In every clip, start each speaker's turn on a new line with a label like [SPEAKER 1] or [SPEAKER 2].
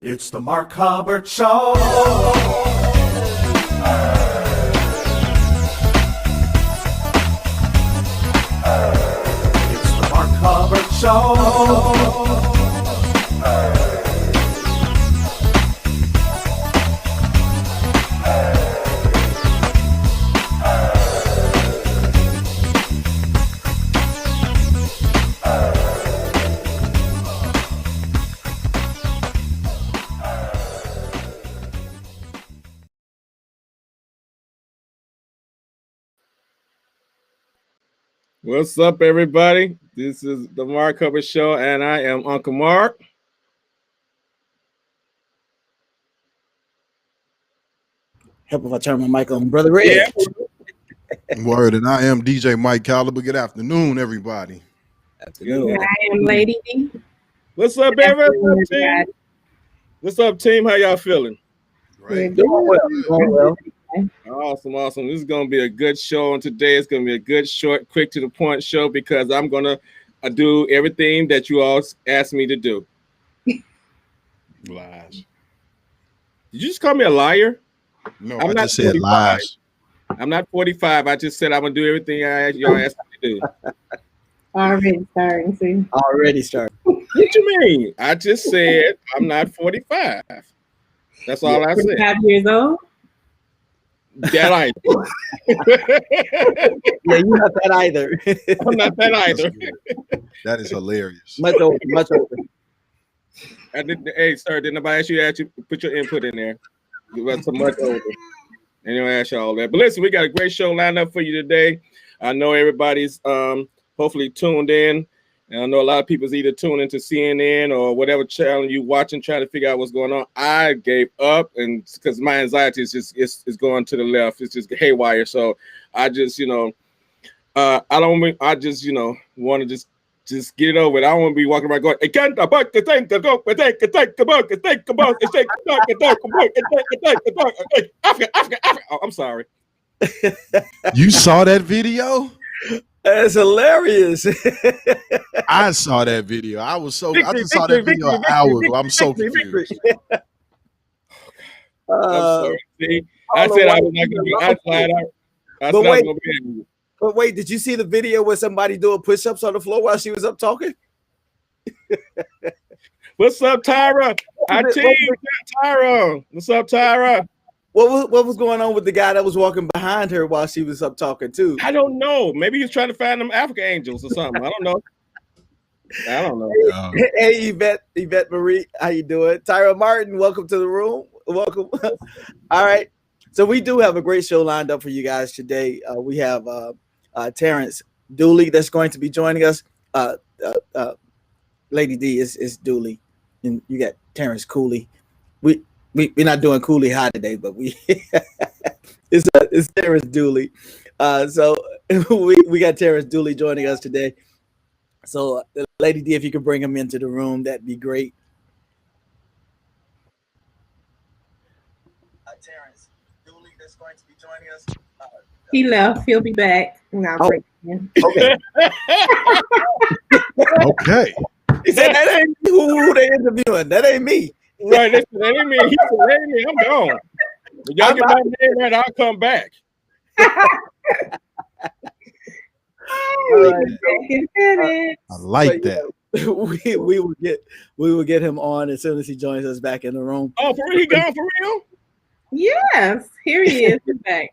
[SPEAKER 1] It's the Mark Hubbard Show. It's the Mark Hubbard Show.
[SPEAKER 2] What's up, everybody? This is the Mark Hubbard Show, and I am Uncle Mark.
[SPEAKER 3] Help if I turn my mic on, Brother Red.
[SPEAKER 4] Yeah. Word, and I am DJ Mike Caliber. Good afternoon, everybody.
[SPEAKER 3] Afternoon.
[SPEAKER 5] I am Lady D.
[SPEAKER 2] What's up, everybody? Team? What's up, team? How y'all feeling?
[SPEAKER 4] Great.
[SPEAKER 3] Doing well.
[SPEAKER 2] Awesome. This is going to be a good show, and today it's going to be a good, short, quick to the point show because I'm going to do everything that you all asked me to do.
[SPEAKER 4] Lies.
[SPEAKER 2] Did you just call me a liar?
[SPEAKER 4] No,
[SPEAKER 2] I
[SPEAKER 4] just said
[SPEAKER 2] 45.
[SPEAKER 4] lies.
[SPEAKER 2] I'm not 45. I just said I'm going to do everything y'all asked me to do.
[SPEAKER 5] Already starting, see.
[SPEAKER 3] Already started.
[SPEAKER 2] What you mean? I just said I'm not 45. That's all I said.
[SPEAKER 5] 5 years old?
[SPEAKER 2] That I
[SPEAKER 3] Yeah, you're not that either.
[SPEAKER 2] I'm not that either.
[SPEAKER 4] That is hilarious.
[SPEAKER 3] Much older.
[SPEAKER 2] Hey, sir, did nobody ask you to put your input in there? You was so much older. Anyway, ask you all that. But listen, we got a great show lined up for you today. I know everybody's hopefully tuned in. And I know a lot of people's either tuning into CNN or whatever channel you watching, trying to figure out what's going on. I gave up, and because my anxiety is just it's going to the left. It's just haywire. So I just want to just get it over it. I don't want to be walking around going, I can't about the thing to go, but think about Africa. Oh, I'm sorry.
[SPEAKER 4] You saw that video?
[SPEAKER 3] That's hilarious.
[SPEAKER 4] I saw that video. I just saw that video an hour ago. I'm so confused.
[SPEAKER 2] I'm sorry. See, I said I was not going to be outside. I said I was going to be.
[SPEAKER 3] But wait, did you see the video where somebody doing push-ups on the floor while she was up talking?
[SPEAKER 2] What's up, Tyra? Tyra. What's up, Tyra?
[SPEAKER 3] What was going on with the guy that was walking behind her while she was up talking too?
[SPEAKER 2] I don't know. Maybe he's trying to find them African angels or something. I don't know.
[SPEAKER 3] Hey, Yvette Marie, how you doing? Tyra Martin, welcome to the room. Welcome. All right. So we do have a great show lined up for you guys today. We have Terrence Dooley that's going to be joining us. Lady D is Dooley, and you got Terrence Cooley. We're not doing Cooley High today, but it's Terrence Dooley. So we got Terrence Dooley joining us today. So Lady D, if you could bring him into the room, that'd be great. Terrence Dooley that's going to be joining us.
[SPEAKER 5] He left. He'll be back. And I'll bring him in.
[SPEAKER 3] Okay.
[SPEAKER 4] Okay.
[SPEAKER 3] He said that ain't who they interviewing. That ain't me.
[SPEAKER 2] Right, that ain't me. He said, that ain't me. I'm gone. If y'all get my name right, I'll come back.
[SPEAKER 4] I like that.
[SPEAKER 3] We will get him on as soon as he joins us back in the room.
[SPEAKER 2] Oh, for real? He gone for real?
[SPEAKER 5] Yes, here he is. He's back.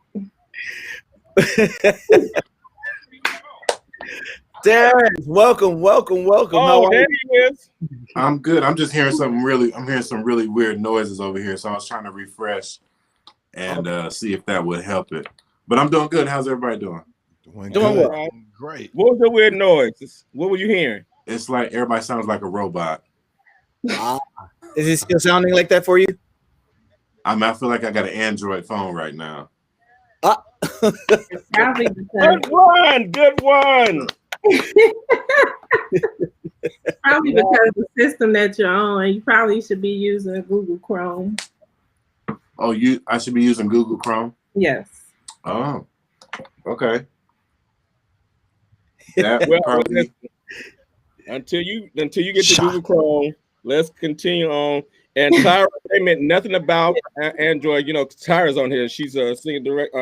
[SPEAKER 3] Terrence, welcome.
[SPEAKER 2] Oh, there he is.
[SPEAKER 6] I'm good. I'm just hearing some really weird noises over here. So I was trying to refresh and see if that would help it. But I'm doing good. How's everybody doing?
[SPEAKER 2] Doing
[SPEAKER 4] good.
[SPEAKER 2] well.
[SPEAKER 4] Great.
[SPEAKER 2] What was the weird noise? What were you hearing?
[SPEAKER 6] It's like everybody sounds like a robot.
[SPEAKER 3] Is it still sounding like that for you?
[SPEAKER 6] I feel like I got an Android phone right now.
[SPEAKER 5] Probably
[SPEAKER 2] Good one.
[SPEAKER 5] Probably because the system that you're on, you probably should be using Google Chrome.
[SPEAKER 6] Oh, I should be using Google Chrome?
[SPEAKER 5] Yes.
[SPEAKER 6] Oh, okay.
[SPEAKER 2] Until you get to Google Chrome, let's continue on. And Tyra, they meant nothing about Android. You know, Tyra's on here. She's a singing direct,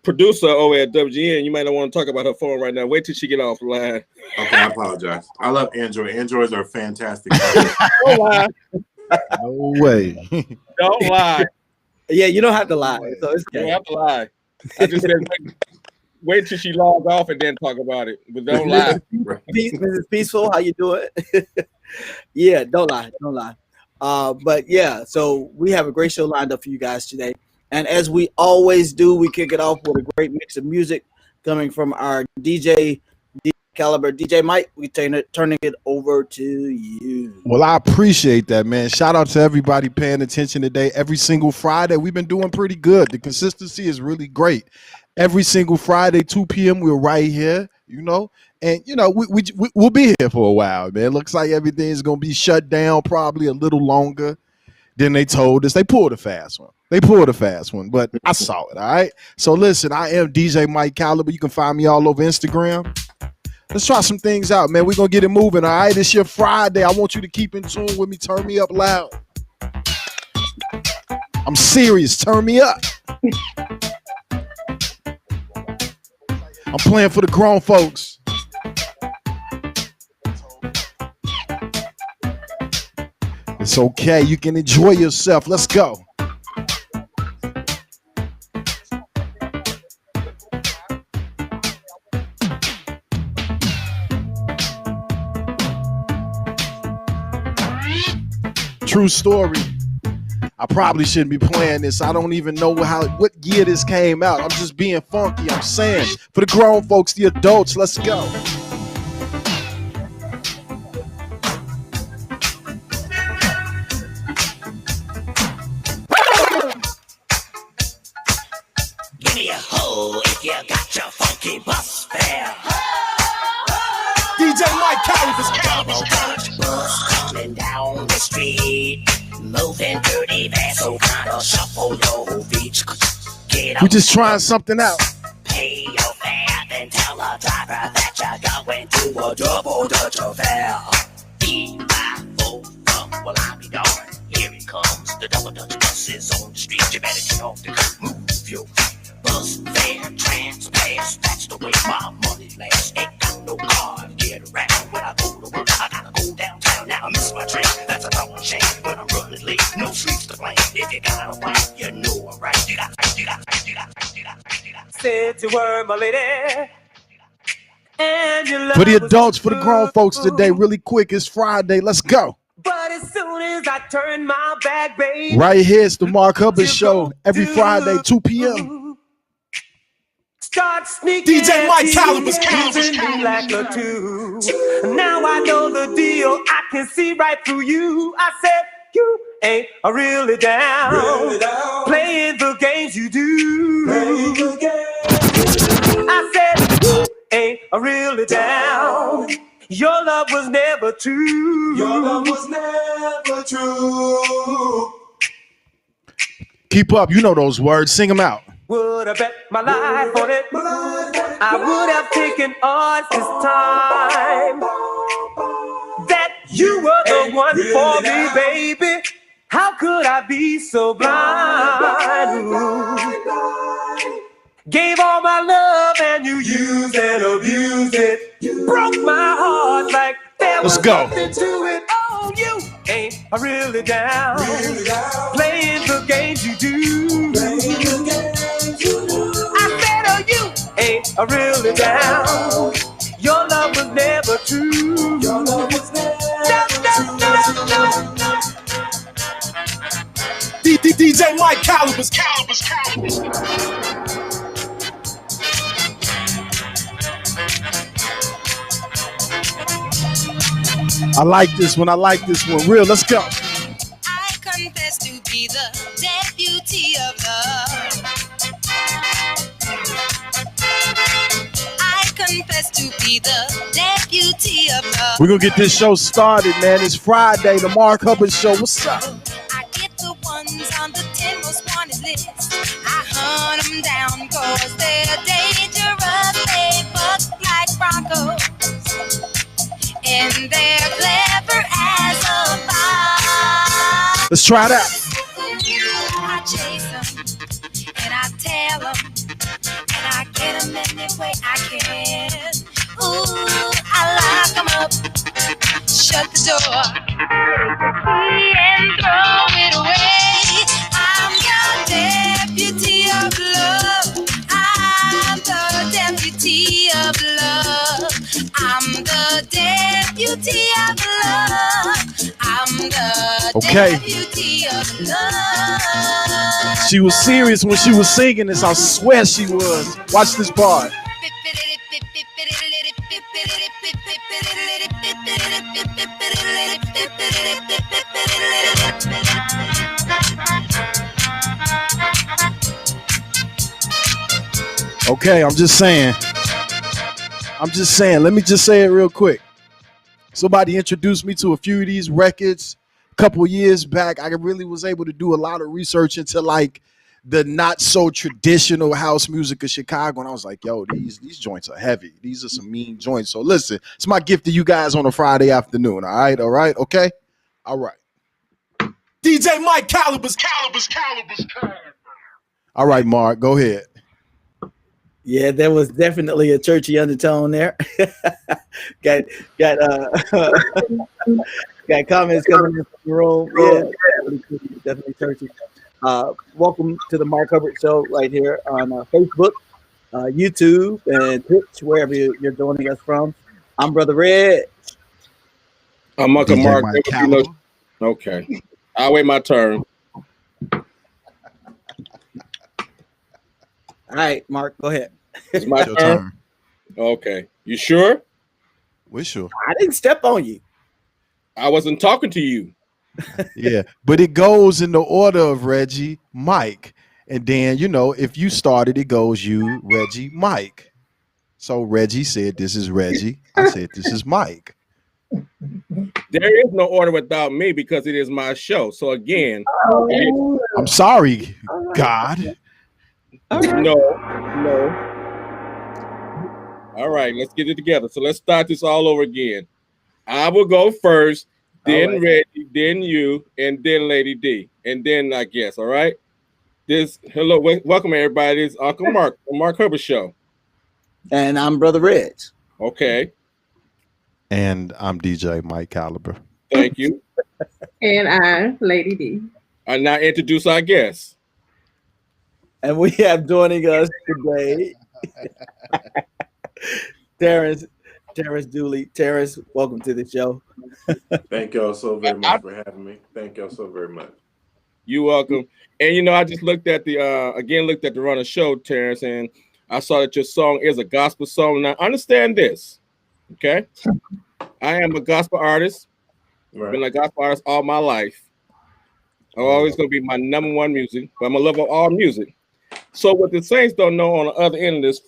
[SPEAKER 2] producer over at WGN. You might not want to talk about her phone right now. Wait till she get off the line.
[SPEAKER 6] Okay, I apologize. I love Android. Androids are fantastic.
[SPEAKER 2] Don't lie.
[SPEAKER 4] No way.
[SPEAKER 2] Don't lie.
[SPEAKER 3] Yeah, you don't have to lie. So it's
[SPEAKER 2] You
[SPEAKER 3] okay.
[SPEAKER 2] don't have to lie. I just said wait till she logs off and then talk about it. But don't lie.
[SPEAKER 3] Mrs. Peaceful, how you doing? Yeah, don't lie. But yeah, so we have a great show lined up for you guys today. And as we always do, we kick it off with a great mix of music coming from our DJ Caliber. DJ Mike, we turning it over to you.
[SPEAKER 4] Well, I appreciate that, man. Shout out to everybody paying attention today. Every single Friday, we've been doing pretty good. The consistency is really great. Every single Friday, 2 p.m., we're right here, you know. And, you know, we'll be here for a while, man. Looks like everything's going to be shut down probably a little longer than they told us. They pulled a fast one. But I saw it, all right? So, listen, I am DJ Mike Caliber. You can find me all over Instagram. Let's try some things out, man. We're going to get it moving, all right? It's your Friday. I want you to keep in tune with me. Turn me up loud. I'm serious. Turn me up. I'm playing for the grown folks. It's okay. You can enjoy yourself. Let's go. True story. I probably shouldn't be playing this. I don't even know what year this came out. I'm just being funky. I'm saying for the grown folks, the adults, let's go.
[SPEAKER 7] Give me a hoe if you got your funky bus fare.
[SPEAKER 1] DJ Mike Caliber's
[SPEAKER 7] Bus coming down the street, moving dirty fast, so kinda shuffle your feet. Get
[SPEAKER 4] We just trying something out.
[SPEAKER 7] Pay your fare, then tell the driver that you're going to a double Dutch affair. E-I-O, well I'll be darned. Here it comes, the double Dutch bus is on the street. You better get off the curb, move your bus fare, trans pass. That's the way my money lasts. Ain't got no car to get around. When I go to work, I gotta go downtown. Now I miss my train, that's a darn shame. When I'm running late, no sleeps to blame. If you got a wife, you know I'm right. You got. Said you were my lady. And you love
[SPEAKER 4] For the adults, for the grown folks today, really quick, it's Friday. Let's go.
[SPEAKER 7] But as soon as I turn my back, baby,
[SPEAKER 4] Right here, it's the Mark Hubbard Show. Every Friday, 2 p.m.
[SPEAKER 7] start sneaking.
[SPEAKER 1] DJ Mike Caliber's
[SPEAKER 7] like a two. Now I know the deal. I can see right through you. I said you ain't really down. Playing the games you do. I said you ain't really down. Your love was never true.
[SPEAKER 4] Keep up. You know those words. Sing them out.
[SPEAKER 7] Would have bet my life on it. I would have taken odds this time that you were the one for me, baby. How could I be so blind? Ooh. Gave all my love and you used and abused it. Broke my heart like there was nothing to it. Oh, you ain't really down. Playing the games you do. I said, oh, you ain't really down. Your love was never true. No.
[SPEAKER 1] DJ Mike Caliber's
[SPEAKER 4] I like this one. Real, let's go.
[SPEAKER 8] I confess to be the deputy of love. I confess to be the deputy of love.
[SPEAKER 4] We're going to get this show started, man. It's Friday, the Mark Hubbard Show. What's up?
[SPEAKER 8] I get the ones on the 10 most wanted list. I hunt them down cause they're dangerous. They buck like broncos. And they're clever as a fox.
[SPEAKER 4] Let's try it out.
[SPEAKER 8] I chase them and I tell them and I get them any way I can. Ooh, I lock them up, shut the door, take the key and throw it away. I'm your deputy of love. I'm the deputy of love. I'm the deputy of love. I'm the deputy of love.
[SPEAKER 4] She was serious when she was singing this. I swear she was. Watch this part. Okay, I'm just saying. Let me just say it real quick. Somebody introduced me to a few of these records a couple years back. I really was able to do a lot of research into like the not so traditional house music of Chicago. And I was like, yo, these joints are heavy. These are some mean joints. So listen, it's my gift to you guys on a Friday afternoon. All right. Okay. All right.
[SPEAKER 1] DJ Mike Calibers.
[SPEAKER 4] All right, Mark, go ahead.
[SPEAKER 3] Yeah, there was definitely a churchy undertone there. got comments coming in from the room. Yeah, definitely churchy. Welcome to the Mark Hubbard Show right here on Facebook, YouTube, and Twitch, wherever you're joining us from. I'm Brother Red.
[SPEAKER 2] I'm Uncle
[SPEAKER 4] DJ
[SPEAKER 2] Mark. Okay, I'll wait my turn.
[SPEAKER 3] All right, Mark, go ahead.
[SPEAKER 2] It's my turn. Okay, you sure?
[SPEAKER 4] We're sure.
[SPEAKER 3] I didn't step on you.
[SPEAKER 2] I wasn't talking to you.
[SPEAKER 4] Yeah, but it goes in the order of Reggie, Mike, and then if you started, it goes you, Reggie, Mike. So Reggie said, "This is Reggie." I said, "This is Mike."
[SPEAKER 2] There is no order without me because it is my show. So again,
[SPEAKER 4] I'm sorry, God.
[SPEAKER 2] No. All right, let's get it together. So let's start this all over again. I will go first, then Reggie, then you, and then Lady D, and then I guess. All right. Welcome everybody. It's Uncle Mark, the Mark Hubbard Show.
[SPEAKER 3] And I'm Brother Red.
[SPEAKER 2] Okay.
[SPEAKER 4] And I'm DJ Mike Caliber.
[SPEAKER 2] Thank you.
[SPEAKER 5] And I'm Lady D.
[SPEAKER 2] I now introduce our guest.
[SPEAKER 3] And we have joining us today Terrence Dooley. Terrence, welcome to the show.
[SPEAKER 6] Thank y'all so very much for having me. Thank y'all so very much.
[SPEAKER 2] You're welcome. And I just looked at the run of show, Terrence, and I saw that your song is a gospel song. Now understand this, okay? I am a gospel artist.
[SPEAKER 6] Right.
[SPEAKER 2] Been a gospel artist all my life. I'm always gonna be my number one music, but I'm a lover of all music. So what the Saints don't know on the other end of this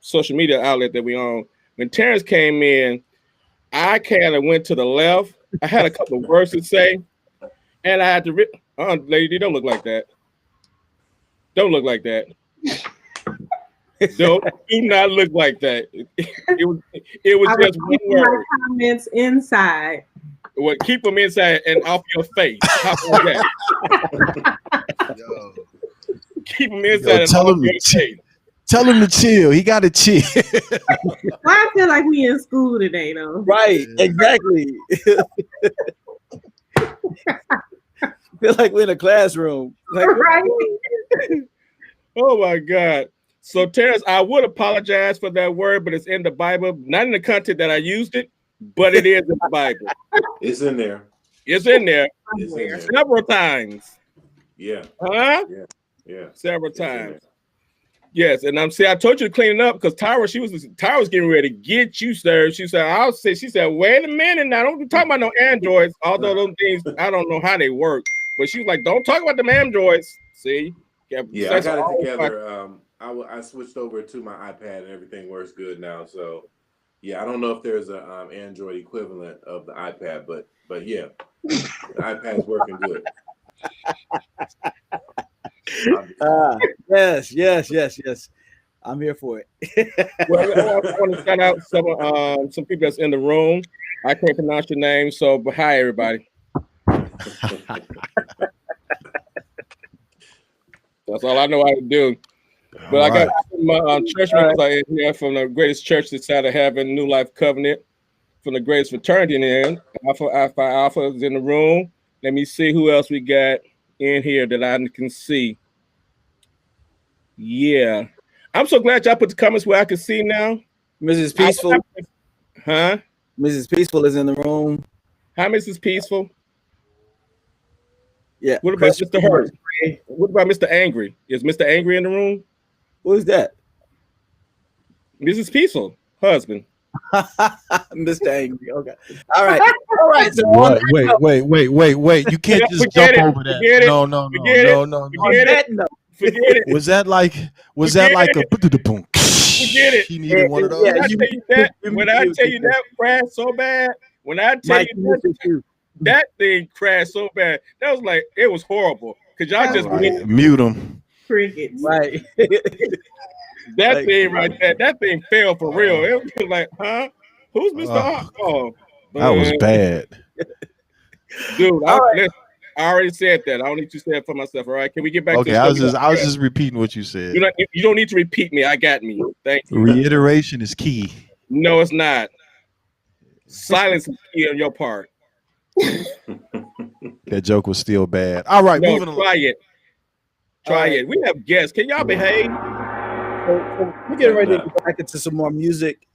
[SPEAKER 2] social media outlet that we own, when Terrence came in, I kind of went to the left. I had a couple of words to say, and I had to lady, don't look like that. Don't look like that. Do not look like that. It was just one word.
[SPEAKER 5] My comments inside.
[SPEAKER 2] Well, keep them inside and off your face. How about that? Keep them inside and off your face.
[SPEAKER 4] Tell him to chill. He got to chill.
[SPEAKER 5] I feel like we in school today, though.
[SPEAKER 3] Right, exactly. Feel like we're in a classroom.
[SPEAKER 5] Right.
[SPEAKER 2] Oh my God. So Terrence, I would apologize for that word, but it's in the Bible, not in the content that I used it, but it is in the Bible.
[SPEAKER 6] It's in there.
[SPEAKER 2] It's in there.
[SPEAKER 6] It's in there.
[SPEAKER 2] Several times.
[SPEAKER 6] Yeah.
[SPEAKER 2] Huh?
[SPEAKER 6] Yeah.
[SPEAKER 2] Several times. Yes, and I told you to clean it up because Tyra was getting ready to get you, sir. She said, wait a minute now, don't be talking about no androids, although those things, I don't know how they work. But she was like, don't talk about them androids. See?
[SPEAKER 6] Yeah, I got it together. I switched over to my iPad and everything works good now. So yeah, I don't know if there's an Android equivalent of the iPad, but yeah, the iPad's working good.
[SPEAKER 3] Yes. I'm here for it.
[SPEAKER 2] Well, I want to shout out some people that's in the room. I can't pronounce your name, but hi everybody. That's all I know how to do. But I got my church members out here from the greatest church this side of heaven, New Life Covenant, from the greatest fraternity in Alpha is in the room. Let me see who else we got in here that I can see. Yeah. I'm so glad y'all put the comments where I can see now.
[SPEAKER 3] Mrs. Peaceful.
[SPEAKER 2] Huh?
[SPEAKER 3] Mrs. Peaceful is in the room.
[SPEAKER 2] Hi, Mrs. Peaceful.
[SPEAKER 3] Yeah.
[SPEAKER 2] What about Mr. Hurt? What about Mr. Angry? Is Mr. Angry in the room?
[SPEAKER 3] Who's that?
[SPEAKER 2] Mrs. Peaceful, husband.
[SPEAKER 3] Mr. Angry. Okay. All right. All right. So
[SPEAKER 4] wait. You can't just jump over that. No.
[SPEAKER 2] Forget it.
[SPEAKER 4] Was that like a boom?
[SPEAKER 2] Forget it.
[SPEAKER 4] He needed one of those.
[SPEAKER 2] When I tell you that crashed so bad, that thing crashed so bad, that was like, it was horrible. Because y'all just
[SPEAKER 4] mute him.
[SPEAKER 5] Crickets.
[SPEAKER 3] Right.
[SPEAKER 2] That thing right there, that thing fell for real. It was like, huh? Who's Mr. Oh,
[SPEAKER 4] that was bad.
[SPEAKER 2] Dude, I already said that. I don't need to say it for myself. All right. Can we get back
[SPEAKER 4] to I was just repeating what you said.
[SPEAKER 2] You don't need to repeat me. I got me. Thank you.
[SPEAKER 4] Reiteration is key.
[SPEAKER 2] No, it's not. Silence is key on your part.
[SPEAKER 4] That joke was still bad. All right, moving along.
[SPEAKER 2] Try it. We have guests. Can y'all behave?
[SPEAKER 3] So we're getting ready to go back into some more music.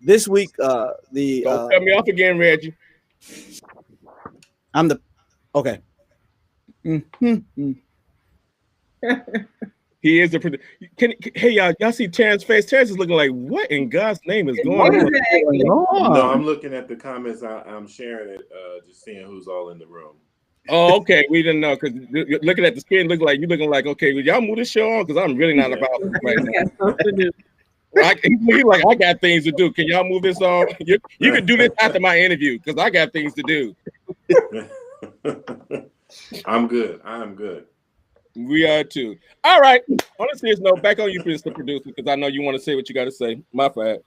[SPEAKER 3] This week, don't
[SPEAKER 2] cut me off again, Reggie.
[SPEAKER 3] Okay.
[SPEAKER 2] He is the producer. Hey, y'all see Terrence's face? Terrence is looking like, what in God's name is going on?
[SPEAKER 6] No, I'm looking at the comments. I'm sharing it, just seeing who's all in the room.
[SPEAKER 2] Oh, okay. We didn't know because looking at the screen, looking like, okay, will y'all move this show on? Because I'm really not about it right now. He's like, I got things to do. Can y'all move this on? You can do this after my interview because I got things to do.
[SPEAKER 6] I'm good. I'm good.
[SPEAKER 2] We are too. All right. On a serious note, back on you, Mr. Producer, because I know you want to say what you got to say. My fault.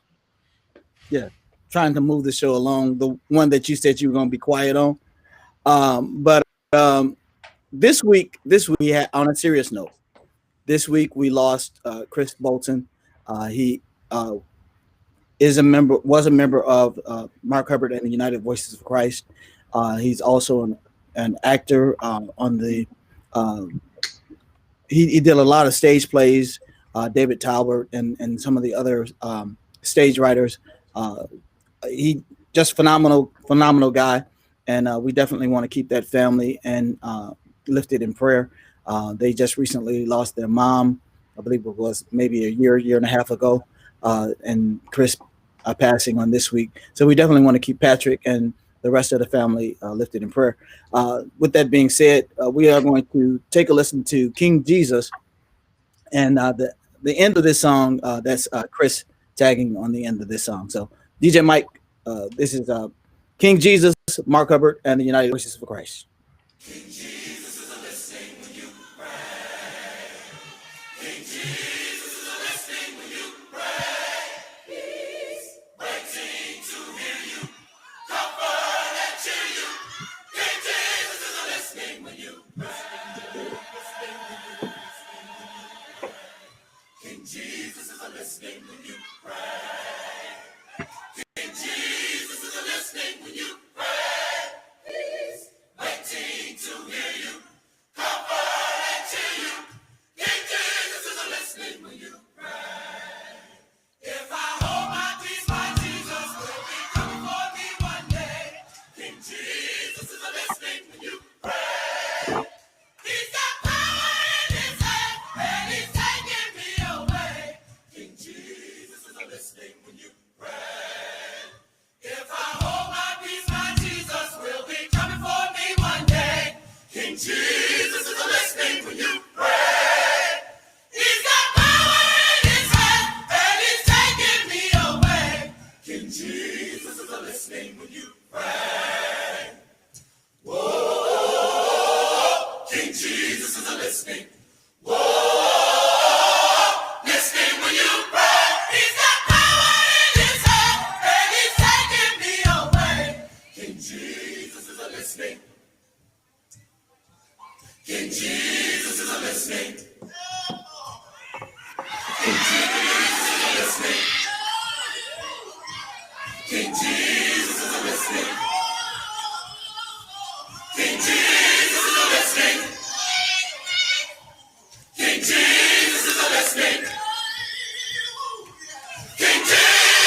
[SPEAKER 3] Yeah, trying to move the show along, the one that you said you were going to be quiet on. But this week we had, on a serious note, this week we lost Chris Bolton. He was a member of Mark Hubbard and the United Voices of Christ. He's also an actor on the. He did a lot of stage plays. David Talbert and some of the other stage writers. He just phenomenal guy. And we definitely want to keep that family and lifted in prayer. They just recently lost their mom. I believe it was maybe a year and a half ago. And Chris passing on this week. So we definitely want to keep Patrick and the rest of the family lifted in prayer. With that being said, we are going to take a listen to King Jesus. And the end of this song, that's Chris tagging on the end of this song. So DJ Mike, this is King Jesus, Mark Hubbard, and the United Voices for Christ.
[SPEAKER 9] King Jesus is listening when you pray. King Jesus is listening when you pray. He's waiting to hear you, comfort and cheer you. King Jesus is listening when you pray. King Jesus is listening when you pray. King Jesus is listening when you pray. He's waiting to hear you, comfort and cheer you. King Jesus is listening when you pray. If I hold my peace, my Jesus will be coming for me one day. King Jesus is listening when you pray. He's got power in his hand, and he's taking me away. King Jesus is listening when you pray. If I hold my peace, my Jesus will be coming for me one day. King Jesus is listening when you pray. He's got power in his hand, and he's taking me away. King Jesus is listening when you pray. Whoa, King Jesus is listening. Whoa, listening when you pray. He's got power in his hand, and he's taking me away. King Jesus is listening. King Jesus is listening. King Jesus is listening. King Jesus is listening. King Jesus is listening. King Jesus is listening. King Jesus is listening. King Jesus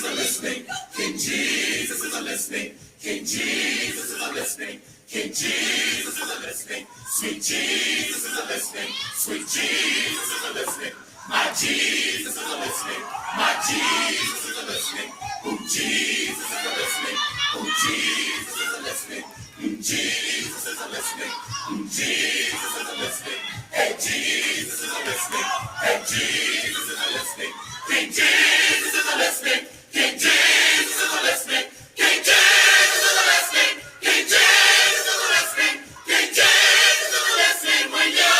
[SPEAKER 9] is listening. King Jesus is listening. King Jesus is listening. King Jesus is listening. Sweet Jesus is listening. Sweet Jesus is listening. My Jesus is listening. My Jesus is listening. Who Jesus is listening. Who Jesus is listening. Who Jesus is listening. Who Jesus is listening. Hey, Jesus is listening. Hey, Jesus is listening. King Jesus is listening. King Jesus is listening. King Jesus is listening. King Jesus is listening. King Jesus is listening when you.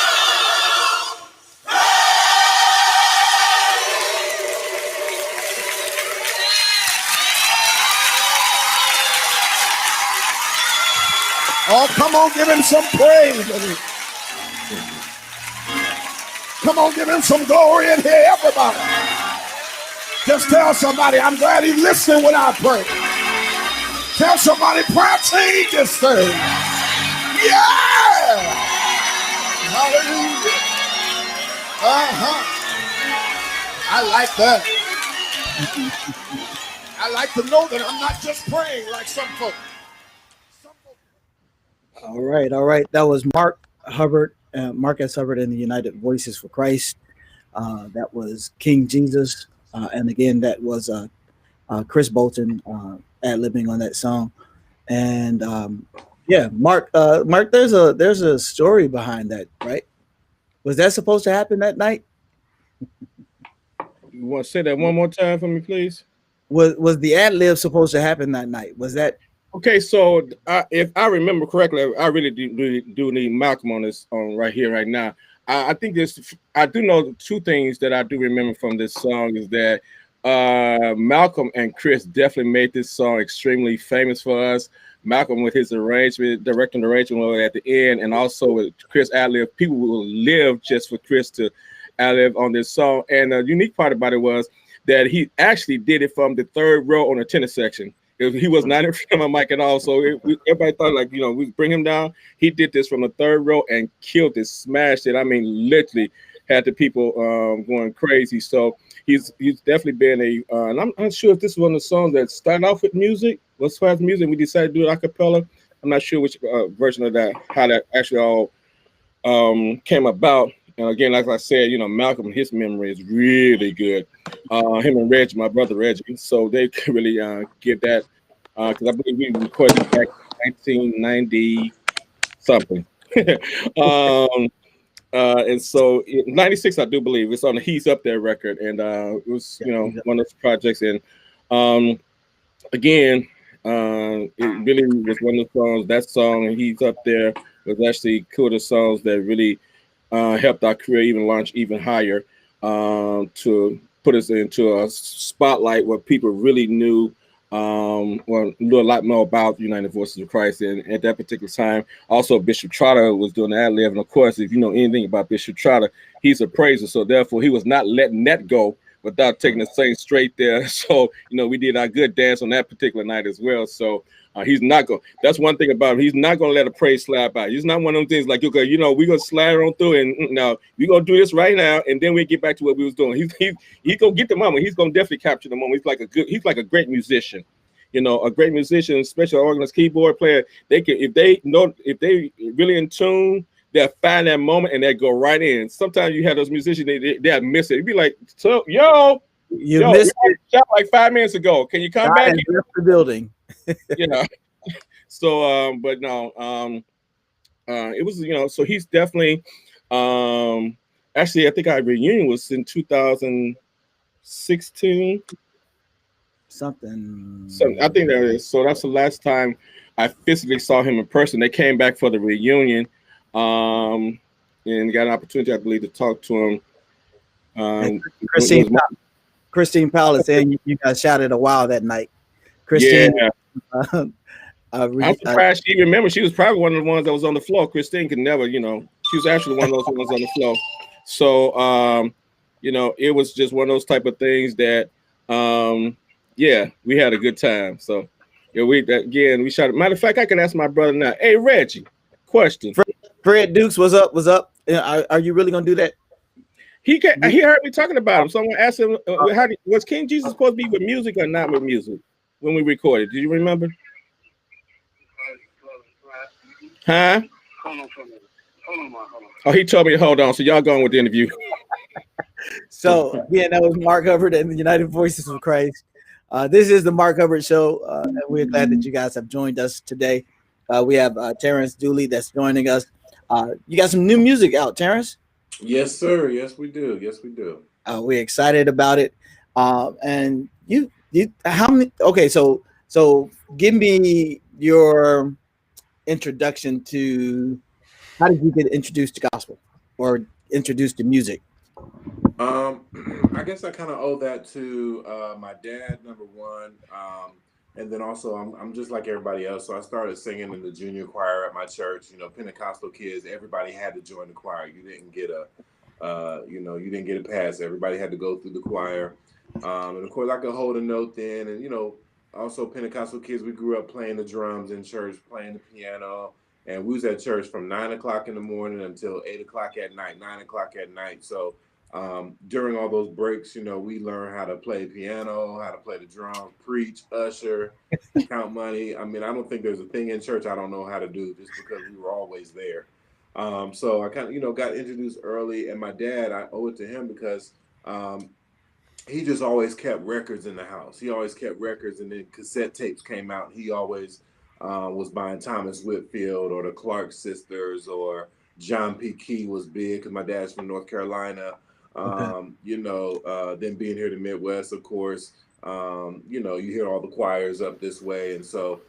[SPEAKER 1] Oh, come on, give him some praise. Come on, give him some glory in here, everybody. Just tell somebody, I'm glad he's listening when I pray. Tell somebody, prayer change this thing. Yeah! Hallelujah. I like that. I like to know that I'm not just praying like some folks.
[SPEAKER 3] All right. That was Mark Hubbard, Mark S. Hubbard and the United Voices for Christ. That was King Jesus. And again, that was Chris Bolton ad-libbing on that song. And Mark, there's a story behind that, right? Was that supposed to happen that night?
[SPEAKER 2] You want to say that one more time for me, please?
[SPEAKER 3] Was the ad-lib supposed to happen that night? Was that?
[SPEAKER 2] Okay, so if I remember correctly, I really do need Malcolm on this right here, right now. I think I do know two things that I do remember from this song is that Malcolm and Chris definitely made this song extremely famous for us. Malcolm with his directing arrangement at the end, and also with Chris ad-lib. People will live just for Chris to ad-lib on this song. And the unique part about it was that he actually did it from the third row on the tenor section. He was not in front of a mic at all. So everybody thought, like, we bring him down. He did this from the third row and killed it, smashed it. I mean, literally had the people going crazy. So he's definitely been and I'm not sure if this is one of the songs that started off with music. As far as music, we decided to do it a cappella. I'm not sure which version of that, how that actually all came about. And again, like I said, Malcolm, his memory is really good. Him and Reggie, my brother Reggie, so they could really get that because I believe we recorded back in 1990 something. And so in 96, I do believe it's on the He's Up There record, and it was one of those projects. And again, it really was one of the songs. That song, and He's Up There, was actually two of the songs that really helped our career even launch even higher, to put us into a spotlight where people really knew a lot more about United Voices of Christ. And at that particular time, also Bishop Trotter was doing the ad-lib. And of course, if you know anything about Bishop Trotter, he's a praiser. So therefore, he was not letting that go without taking the same straight there. So, we did our good dance on that particular night as well. So he's not going. That's one thing about him. He's not going to let a praise slide by. He's not one of those things like, okay, we're going to slide on through and now we're going to do this right now. And then we get back to what we was doing. He's going to get the moment. He's going to definitely capture the moment. He's like a great musician, a great musician, especially an organist keyboard player. They can, if they really in tune, they'll find that moment and they'll go right in. Sometimes you have those musicians, they'll miss it. It'd be like, so, you missed it. Shot like 5 minutes ago. Can you come back?
[SPEAKER 3] Left the building.
[SPEAKER 2] So but no, it was, so he's definitely actually I think our reunion was in 2016.
[SPEAKER 3] Something.
[SPEAKER 2] I think that is. So that's the last time I physically saw him in person. They came back for the reunion, and got an opportunity, I believe, to talk to him.
[SPEAKER 3] Christine Powell is saying you guys shouted a while that night. Christine,
[SPEAKER 2] Yeah. I'm surprised she remembered. She was probably one of the ones that was on the floor. Christine could never, she was actually one of those ones on the floor. So, it was just one of those type of things that, we had a good time. So, we shot. Matter of fact, I can ask my brother now. Hey, Reggie, question.
[SPEAKER 3] Fred Dukes, what's up? What's up? Are you really gonna do that?
[SPEAKER 2] He heard me talking about him, so I'm gonna ask him. Was King Jesus supposed to be with music or not with music when we recorded? Do you remember? Huh? Hold on. Oh, he told me to hold on. So y'all going with the interview.
[SPEAKER 3] So that was Mark Hubbard and the United Voices of Christ. This is the Mark Hubbard Show, and we're glad that you guys have joined us today. We have Terrence Dooley that's joining us. You got some new music out, Terrence?
[SPEAKER 6] Yes, sir. Yes, we do.
[SPEAKER 3] We're excited about it. And you how many? Okay, so give me your introduction to how did you get introduced to gospel or introduced to music?
[SPEAKER 6] I guess I kind of owe that to my dad, number one, and then also I'm just like everybody else. So I started singing in the junior choir at my church. Pentecostal kids, everybody had to join the choir. You didn't get you didn't get a pass. Everybody had to go through the choir, and of course I could hold a note then, and also Pentecostal kids, we grew up playing the drums in church, playing the piano, and we was at church from 9 o'clock in the morning until 8 o'clock at night, 9 o'clock at night. So during all those breaks, we learned how to play piano, how to play the drums, preach, usher, count money. I mean, I don't think there's a thing in church I don't know how to do just because we were always there. So I kind of, got introduced early, and my dad, I owe it to him because he just always kept records in the house. He always kept records, and then cassette tapes came out. He always was buying Thomas Whitfield or the Clark Sisters, or John P. Key was big because my dad's from North Carolina. Then being here to Midwest, of course, you hear all the choirs up this way. And so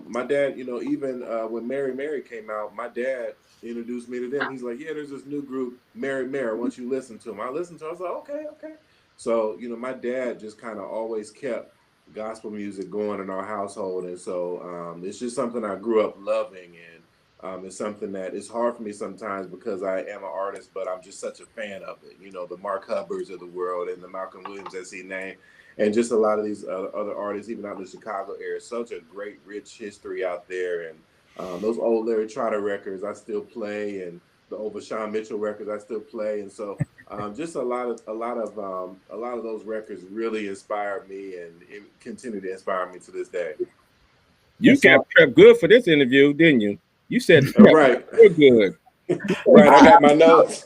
[SPEAKER 6] my dad, even when Mary came out, my dad introduced me to them. He's like, yeah, there's this new group, Mary, I want you to listen to them. I listened to them. I was like, okay. So, my dad just kind of always kept gospel music going in our household. And so it's just something I grew up loving. And it's something that is hard for me sometimes because I am an artist, but I'm just such a fan of it. The Mark Hubbards of the world and the Malcolm Williams, as he named, and just a lot of these other artists, even out in the Chicago area. Such a great, rich history out there. And those old Larry Trotter records I still play, and the old Vashawn Mitchell records I still play. And so just a lot of those records really inspired me, and it continue to inspire me to this day.
[SPEAKER 2] You got prepped good for this interview, didn't you? You said
[SPEAKER 6] right.
[SPEAKER 2] You're good.
[SPEAKER 6] Right, I got my notes.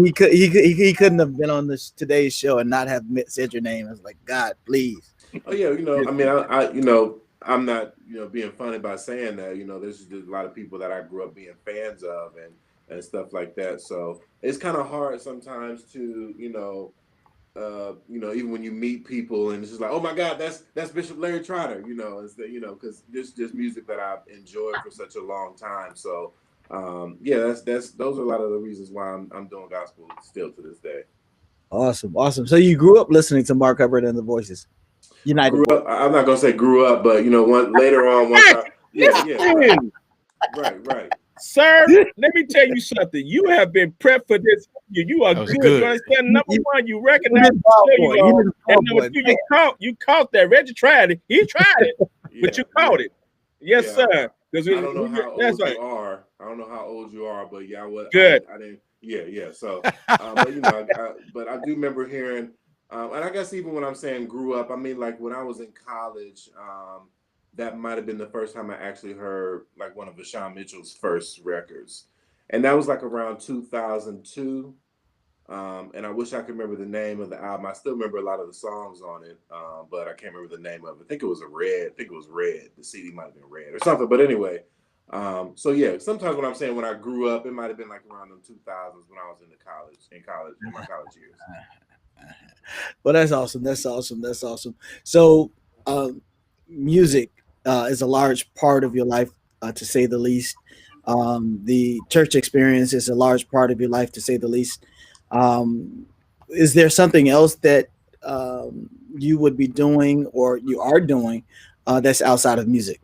[SPEAKER 6] Because
[SPEAKER 3] he couldn't have been on today's show and not have said your name. I was like, God, please.
[SPEAKER 6] Oh yeah, I mean, I'm not being funny by saying that. There's just a lot of people that I grew up being fans of and stuff like that. So it's kind of hard sometimes to even when you meet people and it's just like, oh my God, that's Bishop Larry Trotter, because this just music that I've enjoyed for such a long time. So those are a lot of the reasons why I'm doing gospel still to this day.
[SPEAKER 3] Awesome. So you grew up listening to Mark Hubbard and the Voices.
[SPEAKER 6] Grew up, I'm not gonna say grew up, but later on one time. Yeah. Right.
[SPEAKER 2] Sir, let me tell you something. You have been prepped for this. You are good. You understand? Number one, you recognize and number two, you caught that. Reggie tried it. He tried it, but you caught it. Yes, sir.
[SPEAKER 6] I don't know how old you are. I don't know how old you are, but
[SPEAKER 2] good.
[SPEAKER 6] I didn't. Yeah. So, but I do remember hearing, and I guess even when I'm saying grew up, I mean like when I was in college. That might have been the first time I actually heard like one of Vashawn Mitchell's first records. And that was like around 2002. And I wish I could remember the name of the album. I still remember a lot of the songs on it, but I can't remember the name of it. I think it was Red. The CD might have been Red or something. But anyway, sometimes when I'm saying when I grew up, it might have been like around the 2000s when I was in my college years.
[SPEAKER 3] Well, that's awesome. So music is a large part of your life, to say the least. The church experience is a large part of your life, to say the least. Is there something else that you would be doing or you are doing that's outside of music?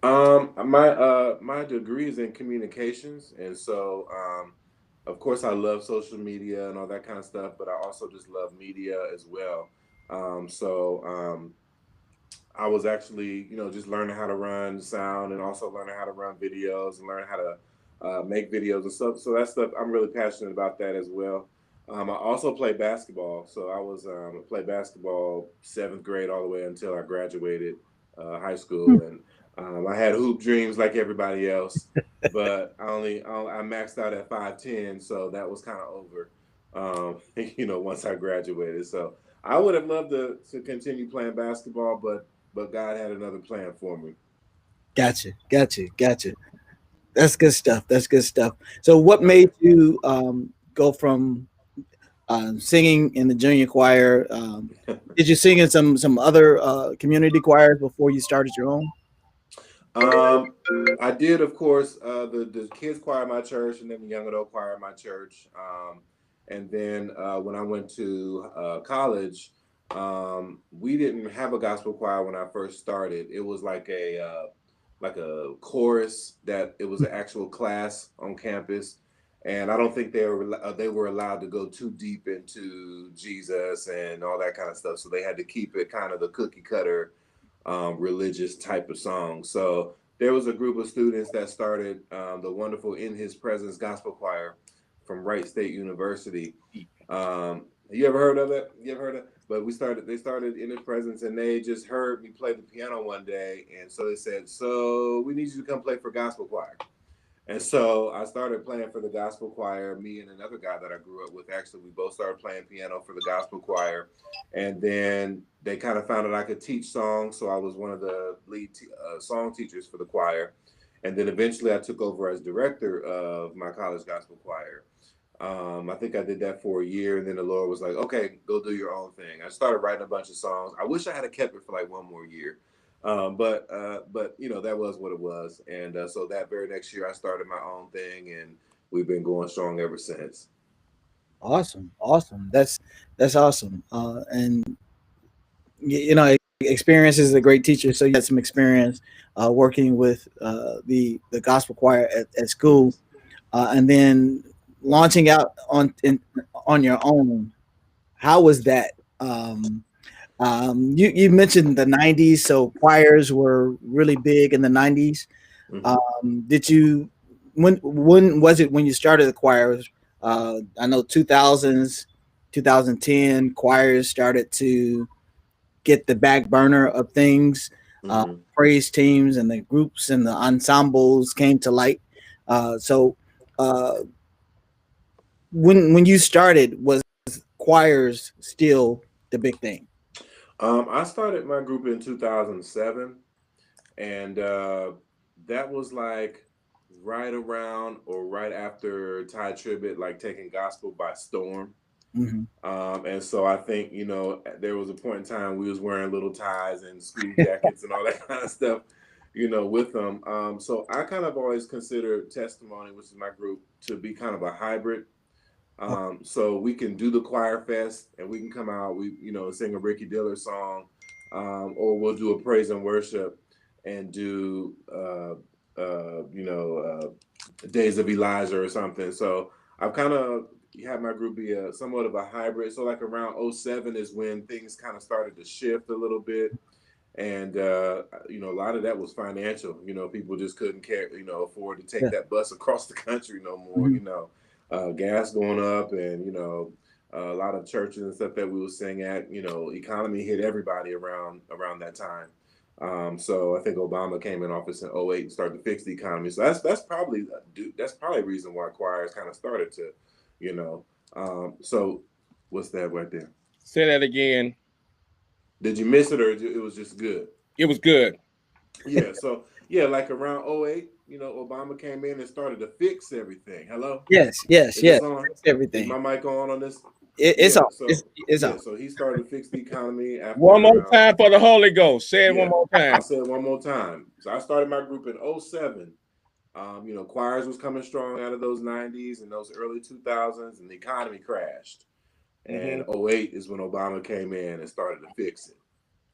[SPEAKER 6] My degree is in communications, and so of course I love social media and all that kind of stuff, but I also just love media as well. So I was actually, just learning how to run sound and also learning how to run videos and learn how to make videos and stuff. So that stuff, I'm really passionate about that as well. I also play basketball. So I was played basketball 7th grade all the way until I graduated high school. And I had hoop dreams like everybody else, but I maxed out at 5'10", so that was kind of over, once I graduated. So I would have loved to continue playing basketball, but God had another plan for me.
[SPEAKER 3] Gotcha. That's good stuff. So what made you go from singing in the junior choir? Did you sing in some other community choirs before you started your own?
[SPEAKER 6] I did, of course, the kids choir at my church, and then the young adult choir at my church. And then when I went to college, we didn't have a gospel choir when I first started. It was like a chorus that it was an actual class on campus, and I don't think they were allowed to go too deep into Jesus and all that kind of stuff. So they had to keep it kind of the cookie cutter religious type of song. So there was a group of students that started the wonderful In His Presence Gospel Choir from Wright State University. You ever heard of it? But they started In His Presence, and they just heard me play the piano one day, and so they said, "So we need you to come play for gospel choir." And so I started playing for the gospel choir. Me and another guy that I grew up with, actually, we both started playing piano for the gospel choir. And then they kind of found out I could teach songs, so I was one of the lead song teachers for the choir. And then eventually I took over as director of my college gospel choir. I think I did that for a year, and then the Lord was like, "Okay, go do your own thing." I started writing a bunch of songs. I wish I had kept it for like one more year. But that was what it was. And so that very next year I started my own thing, and we've been going strong ever since.
[SPEAKER 3] Awesome. That's awesome. And experience is a great teacher. So you had some experience working with the gospel choir at school, and then launching out on your own. How was that? You mentioned the 90s, so choirs were really big in the 90s.
[SPEAKER 6] Mm-hmm.
[SPEAKER 3] When was it when you started the choirs? I know 2000s, 2010 choirs started to get the back burner of things. Praise teams and the groups and the ensembles came to light. So when you started, was choirs still the big thing?
[SPEAKER 6] I started my group in 2007, and that was like right around or right after Ty Tribbett, like taking gospel by storm. And so I think, there was a point in time we was wearing little ties and school jackets and all that kind of stuff, with them. So I kind of always considered Testimony, which is my group, to be kind of a hybrid. So we can do the choir fest and we can come out, sing a Ricky Diller song, or we'll do a praise and worship and do, Days of Elijah or something. So I've kind of had my group be somewhat of a hybrid. So like around 2007 is when things kind of started to shift a little bit. And, a lot of that was financial. People just couldn't afford to take that bus across the country no more, gas going up and, a lot of churches and stuff that we would sing at, economy hit everybody around that time. So I think Obama came in office in 2008 and started to fix the economy. So that's probably a reason why choirs kind of started to, so what's that right there?
[SPEAKER 2] Say that again.
[SPEAKER 6] Did you miss it, or it was just good?
[SPEAKER 2] It was good.
[SPEAKER 6] Yeah. So like around 2008, Obama came in and started to fix everything. Hello?
[SPEAKER 3] Yes. Everything.
[SPEAKER 6] Is my mic on this?
[SPEAKER 3] It's on.
[SPEAKER 6] So,
[SPEAKER 3] it's on.
[SPEAKER 6] So he started to fix the economy. After
[SPEAKER 2] one more time for the Holy Ghost. Say it one more time.
[SPEAKER 6] I said one more time. So I started my group in 2007, Choirs was coming strong out of those 90s and those early 2000s, and the economy crashed. And 08 is when Obama came in and started to fix it.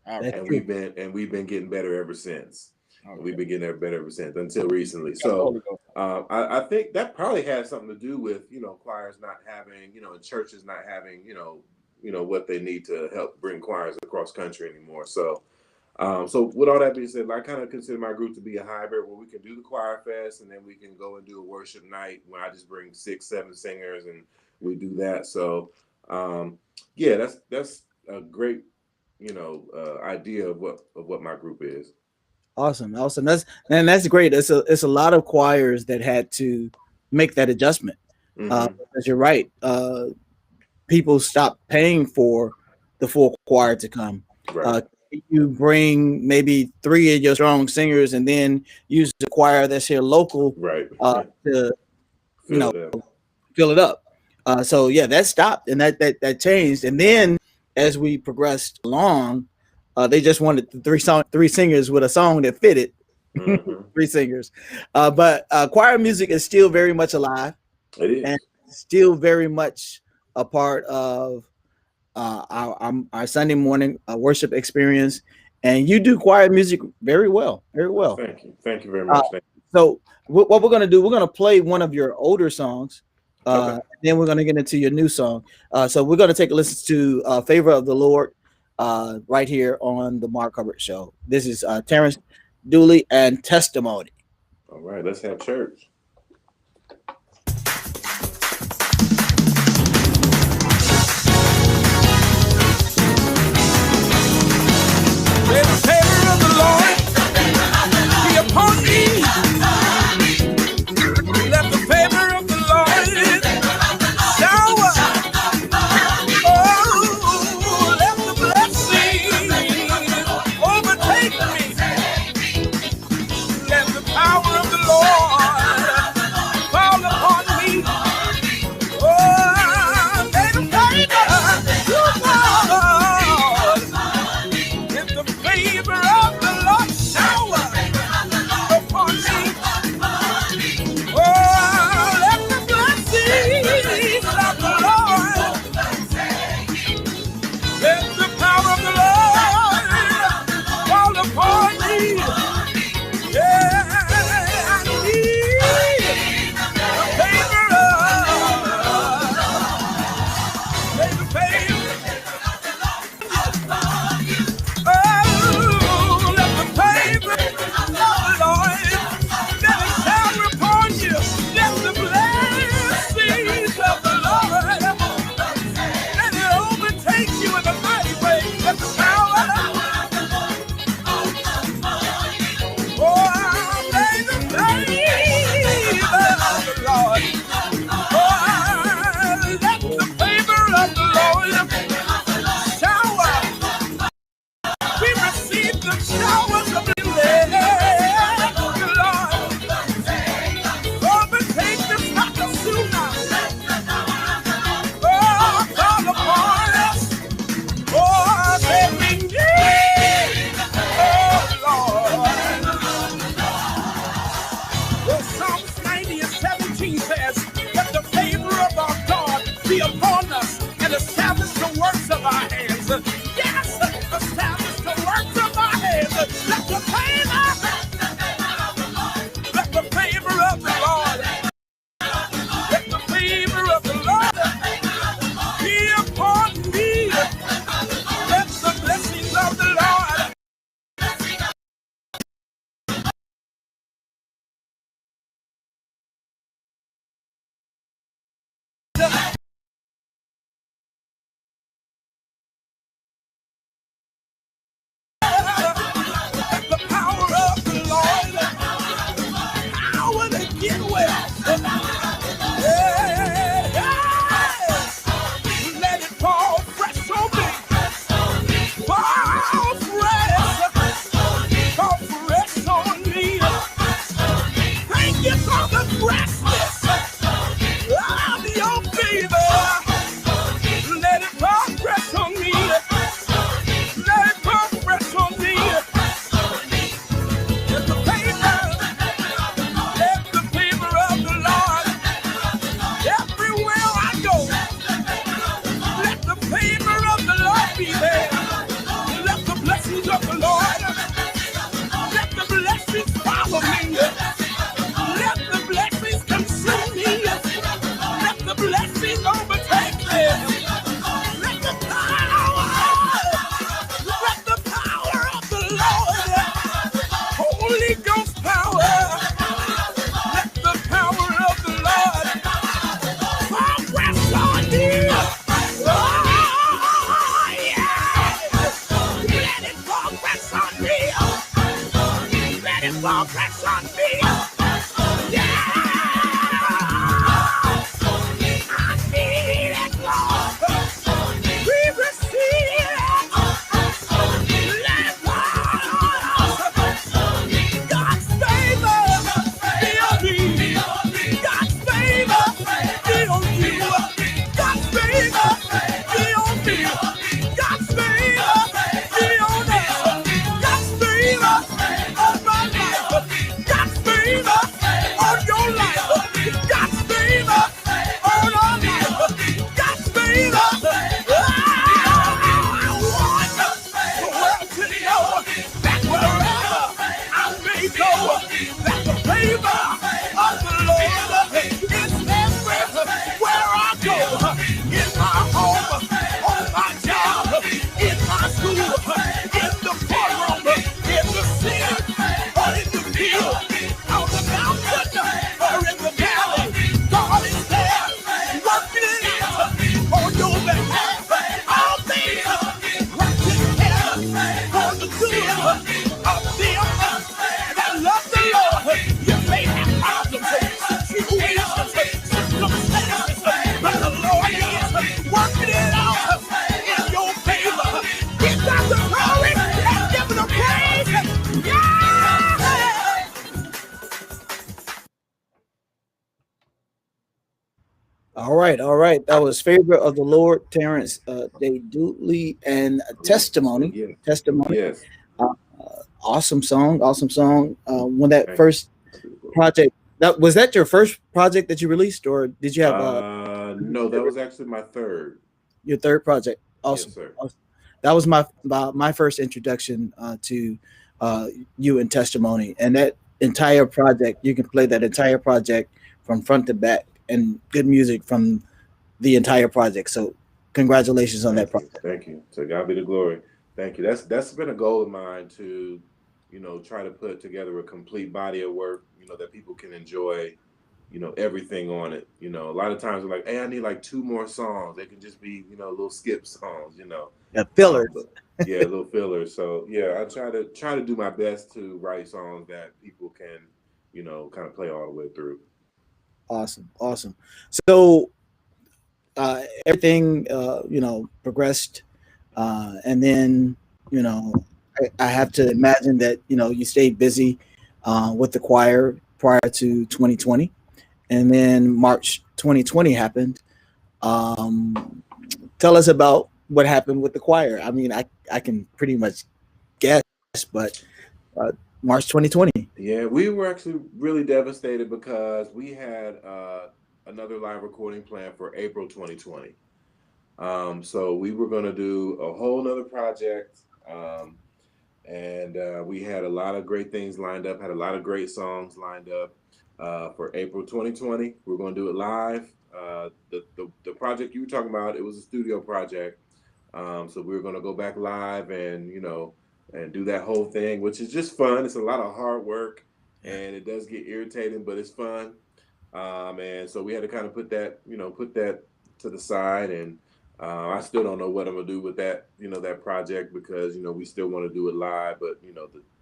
[SPEAKER 6] And we've been getting better ever since. Okay. We've been getting better ever since until recently. So I think that probably has something to do with choirs not having and churches not having what they need to help bring choirs across country anymore. So with all that being said, I kind of consider my group to be a hybrid where we can do the choir fest and then we can go and do a worship night when I just bring 6-7 singers and we do that. So that's a great idea of what my group is.
[SPEAKER 3] Awesome. That's great. It's a lot of choirs that had to make that adjustment. Because you're right. People stopped paying for the full choir to come. Right. You bring maybe 3 of your strong singers and then use the choir that's here local, right? To fill it up. So that stopped and that changed. And then as we progressed along, they just wanted the three singers with a song that fitted. 3 singers. But choir music is still very much alive.
[SPEAKER 6] It is.
[SPEAKER 3] And still very much a part of our Sunday morning worship experience. And you do choir music very well. Very well.
[SPEAKER 6] Thank you very much.
[SPEAKER 3] So what we're going to do, we're going to play one of your older songs. Then we're going to get into your new song. So we're going to take a listen to Favor of the Lord right here on the Mark Hubbard Show. This is Terrence, Dooley, and Testimony.
[SPEAKER 6] All right, let's have church.
[SPEAKER 9] May the favor of the Lord be upon me. Let the favor of the Lord shower. Oh, let the blessing overtake me. Let the power of the Lord fall upon me. Oh, may the favor of the favor of the Lord shower upon me. Oh, let the blessings of the Lord, let the power of the Lord fall upon me. Yeah, I need the favor of, may the favor. Lord,
[SPEAKER 3] all right. That was Favorite of the Lord, Terrence Dooley, and Testimony.
[SPEAKER 6] Yes.
[SPEAKER 3] Testimony.
[SPEAKER 6] Yes.
[SPEAKER 3] Awesome song, awesome song. When that
[SPEAKER 6] Thank
[SPEAKER 3] first
[SPEAKER 6] you.
[SPEAKER 3] project, that your first project that you released, or did you have
[SPEAKER 6] No, that was actually my third.
[SPEAKER 3] your third project?
[SPEAKER 6] Yes,
[SPEAKER 3] Awesome.
[SPEAKER 6] sir.
[SPEAKER 3] Awesome. That was my first introduction to you and Testimony, and that entire project. You can play that entire project from front to back, and good music from the entire project. So, congratulations on that
[SPEAKER 6] Thank you.
[SPEAKER 3] project.
[SPEAKER 6] Thank you. To God be the glory. Thank you. That's been a goal of mine to, try to put together a complete body of work, that people can enjoy, everything on it. A lot of times we're like, hey, I need like 2 more songs. They can just be, little skip songs.
[SPEAKER 3] Yeah, fillers.
[SPEAKER 6] But yeah, little fillers. So yeah, I try to do my best to write songs that people can, kind of play all the way through.
[SPEAKER 3] Awesome, awesome. So everything progressed, and then you know I have to imagine that you stayed busy with the choir prior to 2020, and then March 2020 happened. Um, Tell us about what happened with the choir. I mean, I can pretty much guess, but uh, March 2020.
[SPEAKER 6] Yeah, we were actually really devastated because we had another live recording plan for April 2020. So we were going to do a whole nother project. And we had a lot of great things lined up, had a lot of great songs lined up for April 2020. We're going to do it live. The project you were talking about, it was a studio project. So we were going to go back live and, and do that whole thing, which is just fun. It's a lot of hard work and it does get irritating, but it's fun. And so we had to kind of put that to the side. And I still don't know what I'm gonna do with that, that project because, we still want to do it live, but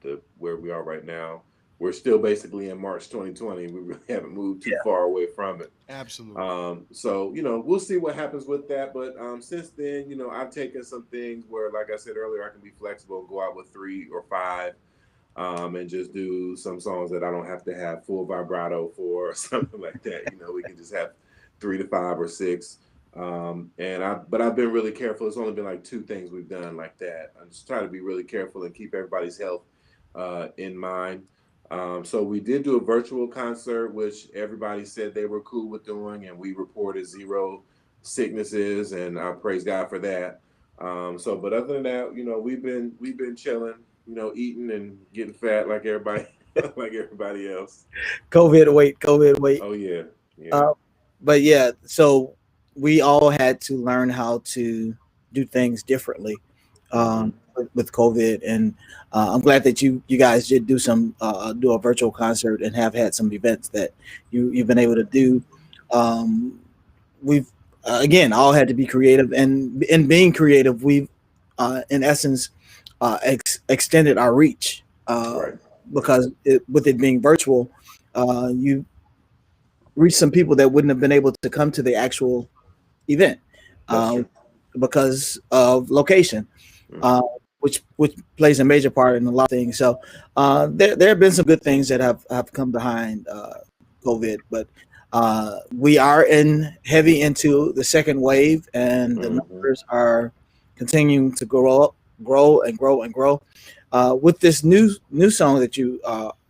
[SPEAKER 6] the where we are right now, we're still basically in March 2020. We really haven't moved too far away from it.
[SPEAKER 4] Absolutely.
[SPEAKER 6] So, we'll see what happens with that. But since then, I've taken some things where, like I said earlier, I can be flexible and go out with 3 or 5 and just do some songs that I don't have to have full vibrato for or something like that. We can just have 3 to 5 or 6. But I've been really careful. It's only been like 2 things we've done like that. I just try to be really careful and keep everybody's health in mind. So we did do a virtual concert, which everybody said they were cool with doing, and we reported 0 sicknesses, and I praise God for that. But other than that, we've been chilling, eating and getting fat like everybody, like everybody else.
[SPEAKER 3] COVID weight.
[SPEAKER 6] Oh yeah,
[SPEAKER 3] But yeah, so we all had to learn how to do things differently with COVID, and I'm glad that you guys did do do a virtual concert and have had some events that you've been able to do. We've again all had to be creative, and in being creative, we've in essence extended our reach
[SPEAKER 6] right.
[SPEAKER 3] because with it being virtual, you reach some people that wouldn't have been able to come to the actual event because of location, which plays a major part in a lot of things. So there have been some good things that have come behind COVID, but we are heavy into the second wave, and the numbers are continuing to grow and grow and grow. With this new song that you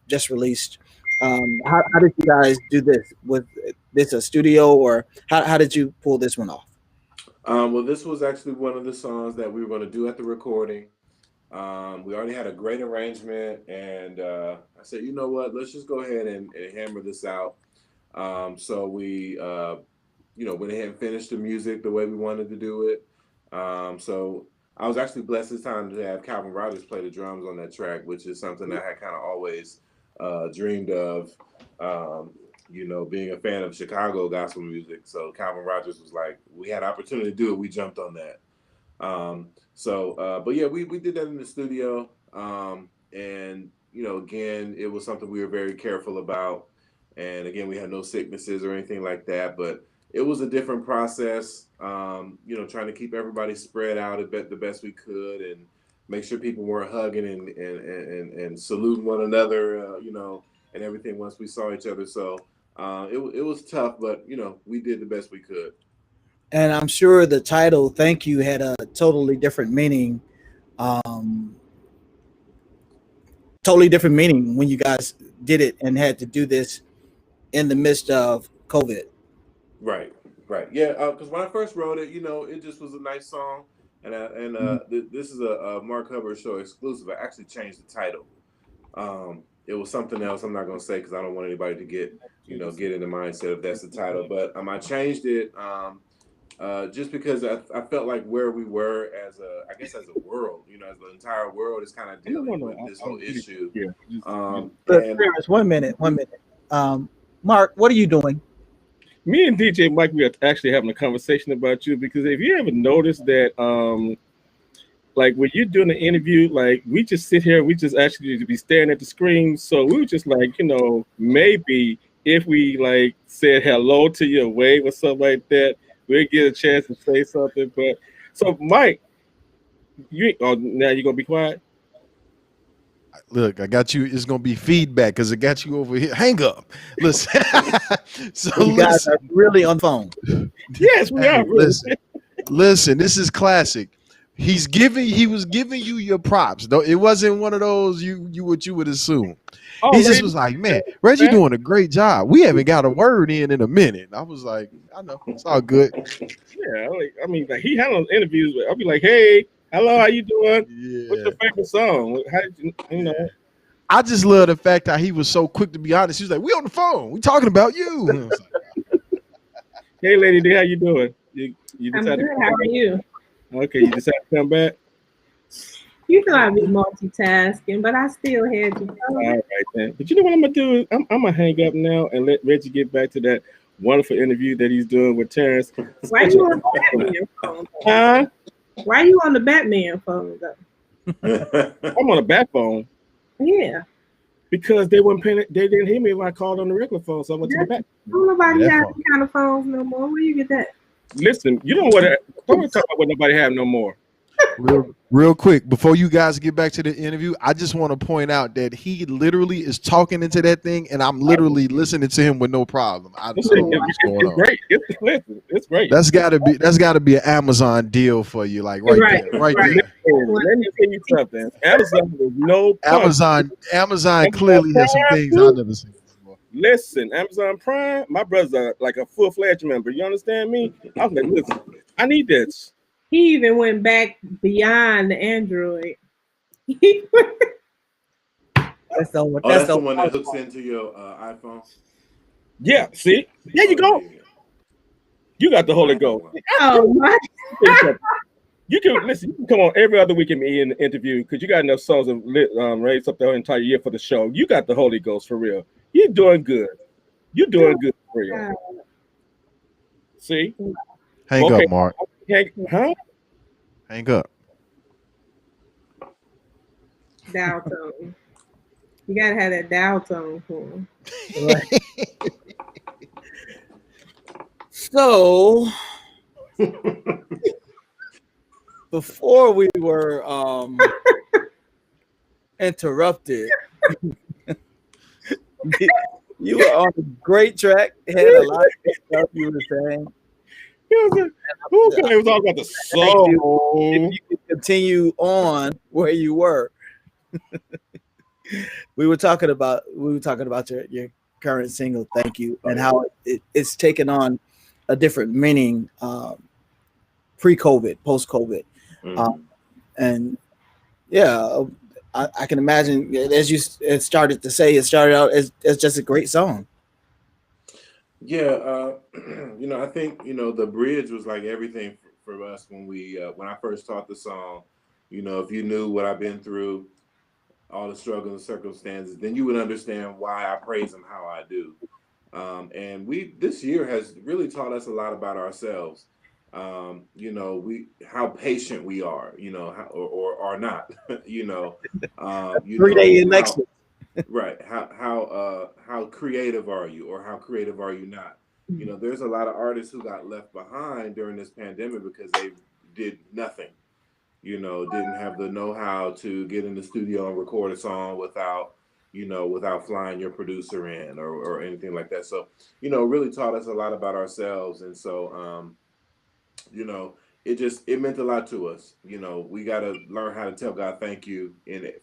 [SPEAKER 3] just released, how did you guys do this? Was this a studio, or how did you pull this one off?
[SPEAKER 6] Well, this was actually one of the songs that we were going to do at the recording. We already had a great arrangement, and I said, you know what, let's just go ahead and hammer this out. So we, went ahead and finished the music the way we wanted to do it. So I was actually blessed this time to have Calvin Rogers play the drums on that track, which is something I had kind of always dreamed of, being a fan of Chicago gospel music. So Calvin Rogers was like, we had opportunity to do it. We jumped on that. But yeah, we did that in the studio. And, again, it was something we were very careful about. And again, we had no sicknesses or anything like that, but it was a different process, trying to keep everybody spread out the best we could and make sure people weren't hugging and saluting one another, and everything once we saw each other. So it was tough, but, we did the best we could.
[SPEAKER 3] And I'm sure the title "Thank You" had a totally different meaning. Totally different meaning when you guys did it and had to do this in the midst of COVID.
[SPEAKER 6] Right, right. Yeah, because when I first wrote it, it just was a nice song, this is a Mark Hubbard show exclusive. I actually changed the title. It was something else. I'm not gonna say because I don't want anybody to get in the mindset if that's the title. But I changed it just because I felt like where we were as a world, as the entire world is kind of dealing with this whole issue.
[SPEAKER 3] Terrence, 1 minute. Mark, what are you doing?
[SPEAKER 2] Me and DJ Mike, we are actually having a conversation about you because if you ever noticed that, like when you're doing an interview, like we just sit here, we just actually be staring at the screen. So we were just like, maybe if we like said hello to you, wave or something like that, we'll get a chance to say something. But so Mike, now you're gonna be quiet.
[SPEAKER 4] Look, I got you. It's gonna be feedback because I got you over here. Hang up. Listen. So
[SPEAKER 3] you guys are really on phone.
[SPEAKER 2] Yes, we are.
[SPEAKER 4] Listen. This is classic. He was giving you your props. Though it wasn't one of those what you would assume. He just was like, man, Reggie doing a great job. We haven't got a word in a minute. I was like, I know it's all good.
[SPEAKER 2] Yeah, like he handles interviews. I'll be like, hey. Hello, how you doing?
[SPEAKER 4] Yeah.
[SPEAKER 2] What's your favorite song? How did you
[SPEAKER 4] I just love the fact that he was so quick to be honest. He was like, we on the phone. We talking about you.
[SPEAKER 2] Hey, Lady D, how you doing? You
[SPEAKER 5] I'm good. How are you?
[SPEAKER 2] Okay, you decided to come back?
[SPEAKER 5] You know I be multitasking, but I still had you.
[SPEAKER 2] All right, then. But you know what I'm going to do? I'm going to hang up now and let Reggie get back to that wonderful interview that he's doing with Terrence.
[SPEAKER 5] Why you on the Batman phone?
[SPEAKER 2] Huh?
[SPEAKER 5] Why you on the Batman phone though?
[SPEAKER 2] I'm on a bat phone.
[SPEAKER 5] Yeah.
[SPEAKER 2] Because they didn't hear me if I called on the regular phone, so I went to the bat.
[SPEAKER 5] Nobody has any kind of phones no more. Where you get that?
[SPEAKER 2] Listen, you don't want to talk about what nobody have no more.
[SPEAKER 4] Real quick, before you guys get back to the interview, I just want to point out that he literally is talking into that thing, and I'm literally listening to him with no problem. I don't know what's going on.
[SPEAKER 2] Great. It's great.
[SPEAKER 4] That's gotta be an Amazon deal for you, like right there.
[SPEAKER 2] Let me tell you something. Amazon is no
[SPEAKER 4] Amazon clearly has some things I've never seen before.
[SPEAKER 2] Listen, Amazon Prime, my brother's like a full-fledged member. You understand me? I was like, listen, I need this.
[SPEAKER 5] He even went back beyond the Android.
[SPEAKER 3] That's the one
[SPEAKER 6] that hooks into your iPhone.
[SPEAKER 2] Yeah, see? There you go. You got the Holy Ghost.
[SPEAKER 5] Oh my!
[SPEAKER 2] You can listen. You can come on every other week in the interview because you got enough songs of raised up the entire year for the show. You got the Holy Ghost for real. You're doing good. You're doing good for real. See?
[SPEAKER 4] Hang up, Mark. Hang up.
[SPEAKER 5] Dial tone. You gotta have that dial tone for him.
[SPEAKER 3] Right. So before we were interrupted, you were on a great track. Had a lot of stuff you were saying.
[SPEAKER 2] It was all about the soul.
[SPEAKER 3] If you could continue on where you were. we were talking about your current single, Thank You, and how it's taken on a different meaning pre-COVID, post-COVID. And yeah, I can imagine, as you started to say, it started out as just a great song.
[SPEAKER 6] Yeah, I think the bridge was like everything for us when I first taught the song. If you knew what I've been through, all the struggles and circumstances, then you would understand why I praise him how I do. And this year has really taught us a lot about ourselves. How patient we are, or are not.
[SPEAKER 3] 3-day election.
[SPEAKER 6] Right. How creative are you, or how creative are you not? There's a lot of artists who got left behind during this pandemic because they did nothing. Didn't have the know-how to get in the studio and record a song without flying your producer in or anything like that. So, really taught us a lot about ourselves. And so, you know, it meant a lot to us. You know, we got to learn how to tell God thank you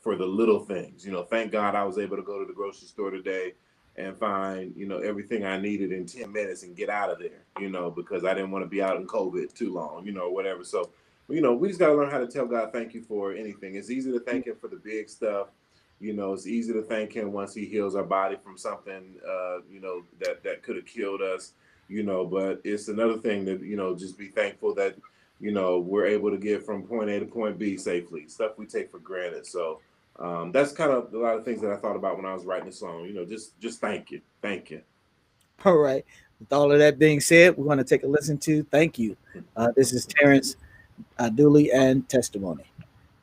[SPEAKER 6] for the little things. You know, thank God I was able to go to the grocery store today and find, you know, everything I needed in 10 minutes and get out of there, you know, because I didn't want to be out in COVID too long, you know, whatever. So, you know, we just got to learn how to tell God thank you for anything. It's easy to thank him for the big stuff. You know, it's easy to thank him once he heals our body from something, you know, that could have killed us, you know, but it's another thing that, you know, just be thankful that, you know, we're able to get from point A to point B safely, stuff we take for granted. So that's kind of a lot of things that I thought about when I was writing the song, you know, just thank you. Thank you.
[SPEAKER 3] All right. With all of that being said, we're going to take a listen to Thank You. This is Terrence, Dooley, and Testimony.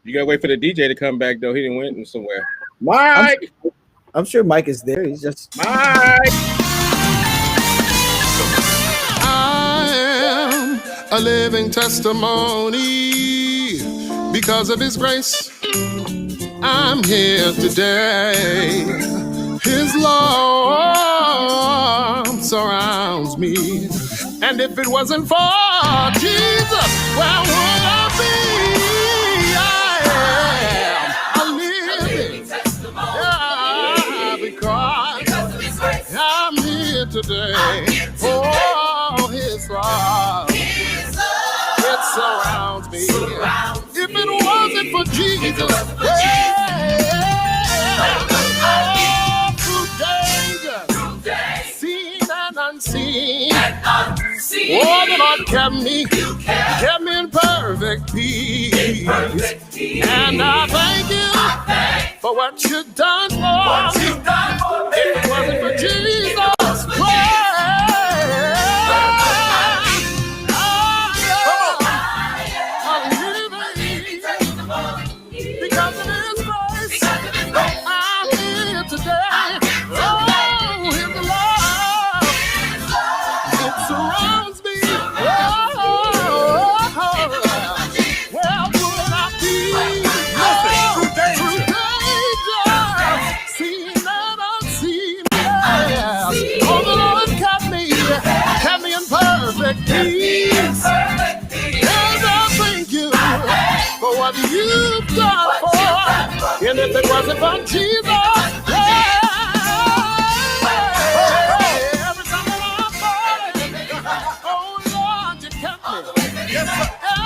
[SPEAKER 2] You got to wait for the DJ to come back, though. He didn't went somewhere. Mike!
[SPEAKER 3] I'm sure Mike is there. He's just...
[SPEAKER 2] Mike!
[SPEAKER 9] A living testimony because of his grace. I'm here today. His love surrounds me, and if it wasn't for Jesus, where would I be? I am a living testimony because of his grace. I'm here today. Oh, his love. It surrounds me. If it wasn't for Jesus, through danger, seen and unseen, oh, the Lord kept me in perfect peace. And I thank you for what you've done for me. If it wasn't for Jesus Christ. Peace. And I thank you for what you've done for. And if it wasn't for Jesus, every time I'm falling, oh Lord, you kept me.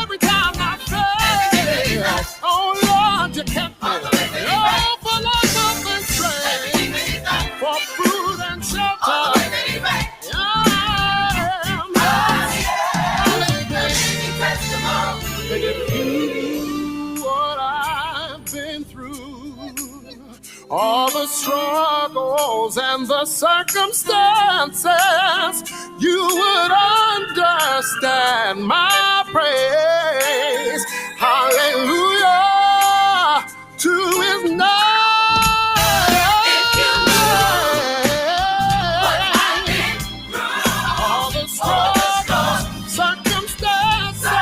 [SPEAKER 9] Every time I fail, oh Lord, you kept me. Oh, for life and strength, for food and shelter. And if you knew what I've been through, all the struggles and the circumstances, you would understand my praise. Hallelujah to his name. All the struggles, circumstances,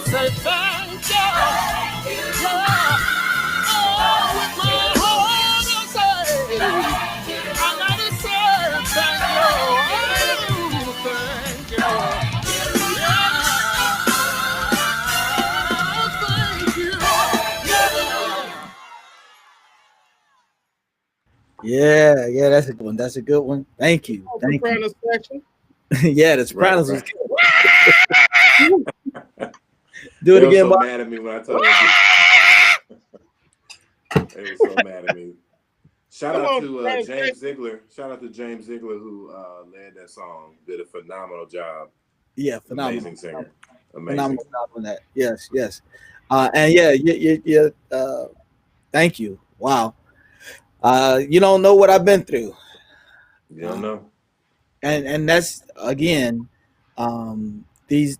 [SPEAKER 9] say thank you. Yeah. Oh, with my heart I say, I gotta say thank you. Oh, thank you.
[SPEAKER 3] Yeah, that's a good one. That's a good one. Thank you. Thank you.
[SPEAKER 2] Section.
[SPEAKER 3] Yeah, the Sopranos
[SPEAKER 6] Right.
[SPEAKER 3] was good. Do it
[SPEAKER 6] They
[SPEAKER 3] again,
[SPEAKER 6] were so
[SPEAKER 3] Mark.
[SPEAKER 6] mad at me when I told them. They were so mad at me. Shout
[SPEAKER 2] Come
[SPEAKER 6] out
[SPEAKER 2] on,
[SPEAKER 6] to
[SPEAKER 2] Terrence,
[SPEAKER 6] James Ziegler. Shout out to James Ziegler who led that song. Did a phenomenal job.
[SPEAKER 3] Yeah, phenomenal.
[SPEAKER 6] Amazing singer. Amazing.
[SPEAKER 3] Phenomenal job on that. Yes. And yeah, thank you. Wow. You don't know what I've been through.
[SPEAKER 6] You don't know.
[SPEAKER 3] And that's again, these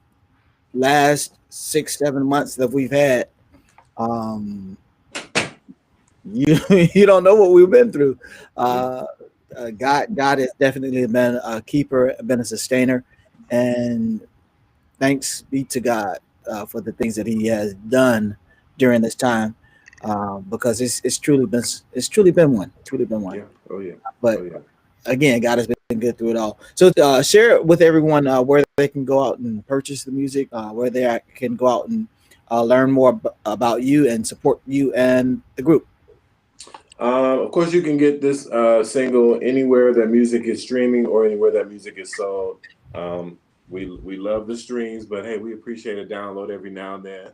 [SPEAKER 3] last 6-7 months that we've had, you don't know what we've been through. God has definitely been a keeper, been a sustainer, and thanks be to God for the things that He has done during this time, because it's truly been one.
[SPEAKER 6] Yeah. Oh yeah.
[SPEAKER 3] But again, God has been good through it all. So share with everyone where they can go out and purchase the music, where they can go out and learn more about you and support you and the group.
[SPEAKER 6] Of course, you can get this single anywhere that music is streaming or anywhere that music is sold. We love the streams, but hey, we appreciate a download every now and then.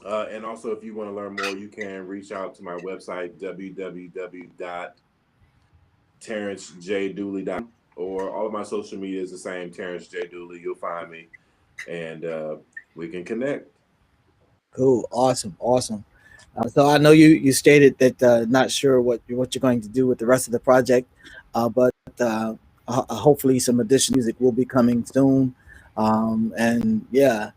[SPEAKER 6] And also, if you want to learn more, you can reach out to my website, www.terrencejdooley.com, or all of my social media is the same, Terrence J. Dooley. You'll find me, and we can connect.
[SPEAKER 3] Cool, awesome. So I know you stated that not sure what you're going to do with the rest of the project, but hopefully some additional music will be coming soon. And yeah,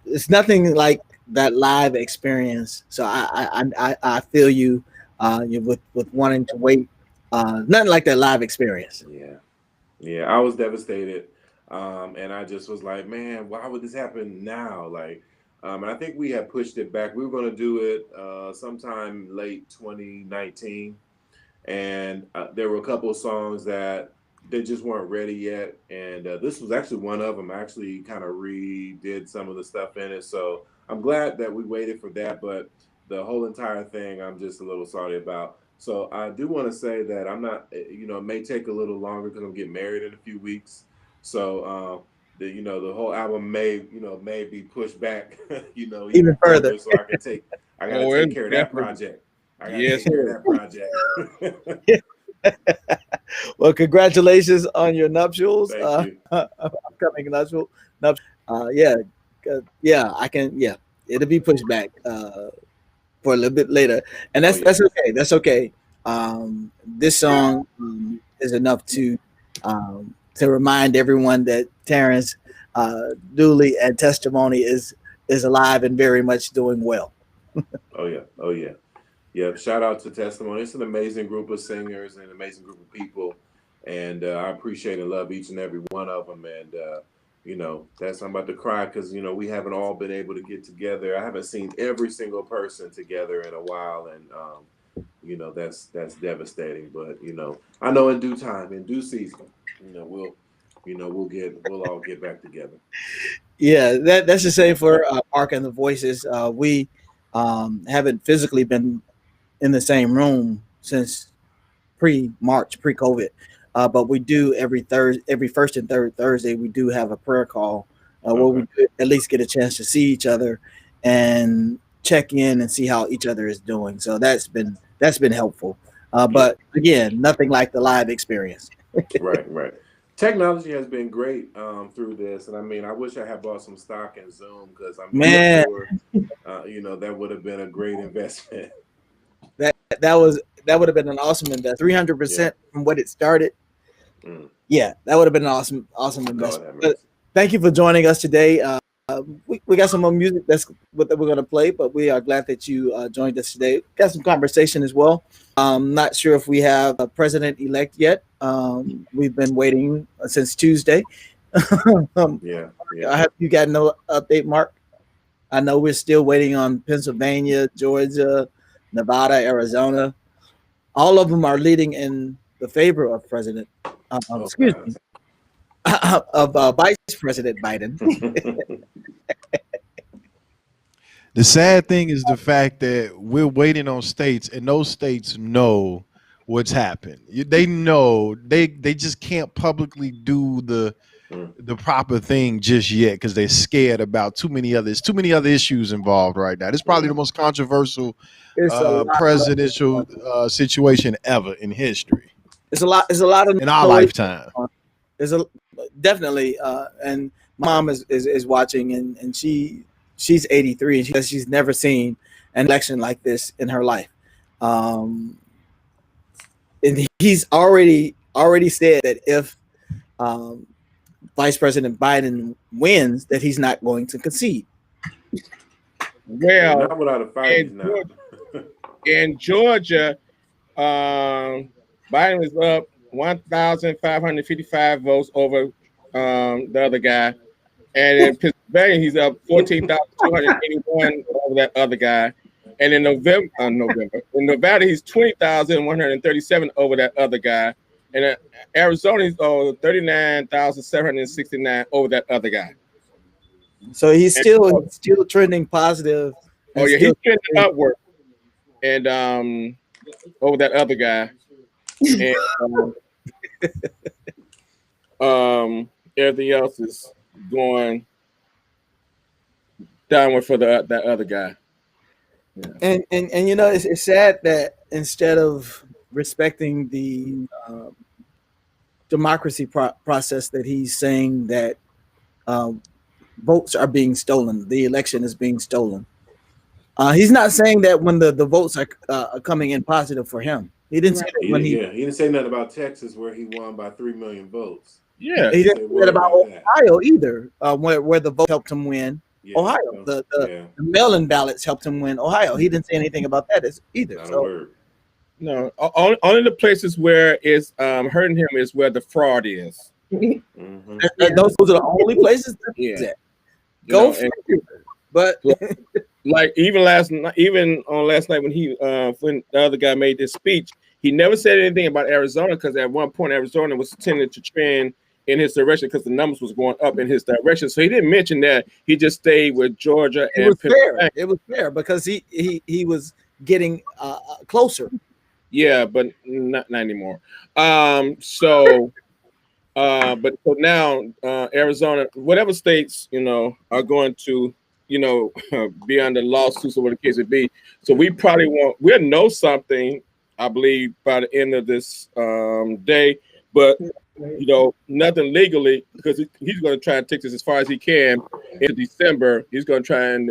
[SPEAKER 3] it's nothing like that live experience. So I feel you with wanting to wait. Nothing like that live experience.
[SPEAKER 6] Yeah, I was devastated, and I just was like, man, why would this happen now? Like. And I think we had pushed it back. We were going to do it sometime late 2019. And there were a couple of songs that they just weren't ready yet. And this was actually one of them. I actually kind of redid some of the stuff in it. So I'm glad that we waited for that. But the whole entire thing, I'm just a little sorry about. So I do want to say that I'm not, it may take a little longer because I'm getting married in a few weeks. So, the whole album may be pushed back, even further, so I gotta take care of that project. Take care of that project.
[SPEAKER 3] Well, congratulations on your nuptials.
[SPEAKER 6] Thank you.
[SPEAKER 3] Upcoming nuptials. It'll be pushed back for a little bit later, and that's okay. That's okay. This song is enough to remind everyone that Terrence Dooley and Testimony is alive and very much doing well.
[SPEAKER 6] Oh yeah. Shout out to Testimony. It's an amazing group of singers and an amazing group of people, and I appreciate and love each and every one of them. And I'm about to cry because we haven't all been able to get together. I haven't seen every single person together in a while, and that's devastating. But I know in due time, in due season, we'll all get back together.
[SPEAKER 3] Yeah, that's the same for Mark and the Voices. We haven't physically been in the same room since pre-March, pre-COVID, but we do every first and third Thursday we do have a prayer call where we at least get a chance to see each other and check in and see how each other is doing. So that's been helpful. But again, nothing like the live experience.
[SPEAKER 6] Right. Technology has been great through this, and I wish I had bought some stock in Zoom because I'm sure, that would have been a great investment.
[SPEAKER 3] That would have been an awesome investment. 300% from what it started. Yeah, that would have been an awesome investment. But thank you for joining us today. We got some more music that we're going to play, but we are glad that you joined us today. Got some conversation as well. Not sure if we have a president-elect yet. We've been waiting since Tuesday,
[SPEAKER 6] Yeah.
[SPEAKER 3] I hope you got no update, Mark. I know we're still waiting on Pennsylvania, Georgia, Nevada, Arizona. All of them are leading in the favor of President, excuse me, of Vice President Biden.
[SPEAKER 4] The sad thing is the fact that we're waiting on states, and those states know what's happened. They know they just can't publicly do the proper thing just yet because they're scared about too many other issues involved right now. This is probably the most controversial presidential situation ever in history.
[SPEAKER 3] It's a lot of
[SPEAKER 4] in our lifetime.
[SPEAKER 3] There's a definitely, and my mom is watching, and she's 83, and she says she's never seen an election like this in her life. And he's already said that if Vice President Biden wins, that he's not going to concede.
[SPEAKER 2] Well,
[SPEAKER 6] not without a fight now.
[SPEAKER 2] In Georgia, Biden is up 1,555 votes over the other guy, and in Pennsylvania he's up 14,281 over that other guy, and in in Nevada he's 20,137 over that other guy, and in Arizona he's 39,769 over that other guy.
[SPEAKER 3] So he's still trending positive.
[SPEAKER 2] Oh yeah, he's trending upward, and over that other guy, and everything else is going downward for that other guy.
[SPEAKER 3] Yeah. And you know, it's sad that instead of respecting the democracy process, that he's saying that votes are being stolen, the election is being stolen. He's not saying that when the votes are coming in positive for him. He didn't say that when he
[SPEAKER 6] didn't say nothing about Texas where he won by 3 million votes.
[SPEAKER 2] Yeah,
[SPEAKER 3] he didn't say that about Ohio either, where the vote helped him win. Yeah, Ohio, the mail-in ballots helped him win Ohio. He didn't say anything about that either.
[SPEAKER 6] Not
[SPEAKER 3] so
[SPEAKER 6] a word.
[SPEAKER 2] No, only the places where it's hurting him is where the fraud is.
[SPEAKER 3] Mm-hmm. Those are the only places.
[SPEAKER 2] Yeah.
[SPEAKER 3] Go for it. But
[SPEAKER 2] like even last night when the other guy made this speech, he never said anything about Arizona, because at one point Arizona was tending to trend in his direction because the numbers was going up in his direction. So he didn't mention that. He just stayed with Georgia.
[SPEAKER 3] It was fair. It was fair because he was getting closer.
[SPEAKER 2] Yeah, but not anymore. But so now Arizona, whatever states are going to be under lawsuits or whatever the case would be. So we'll know something, I believe, by the end of this day. But nothing legally, because he's going to try and take this as far as he can in December. He's going to try and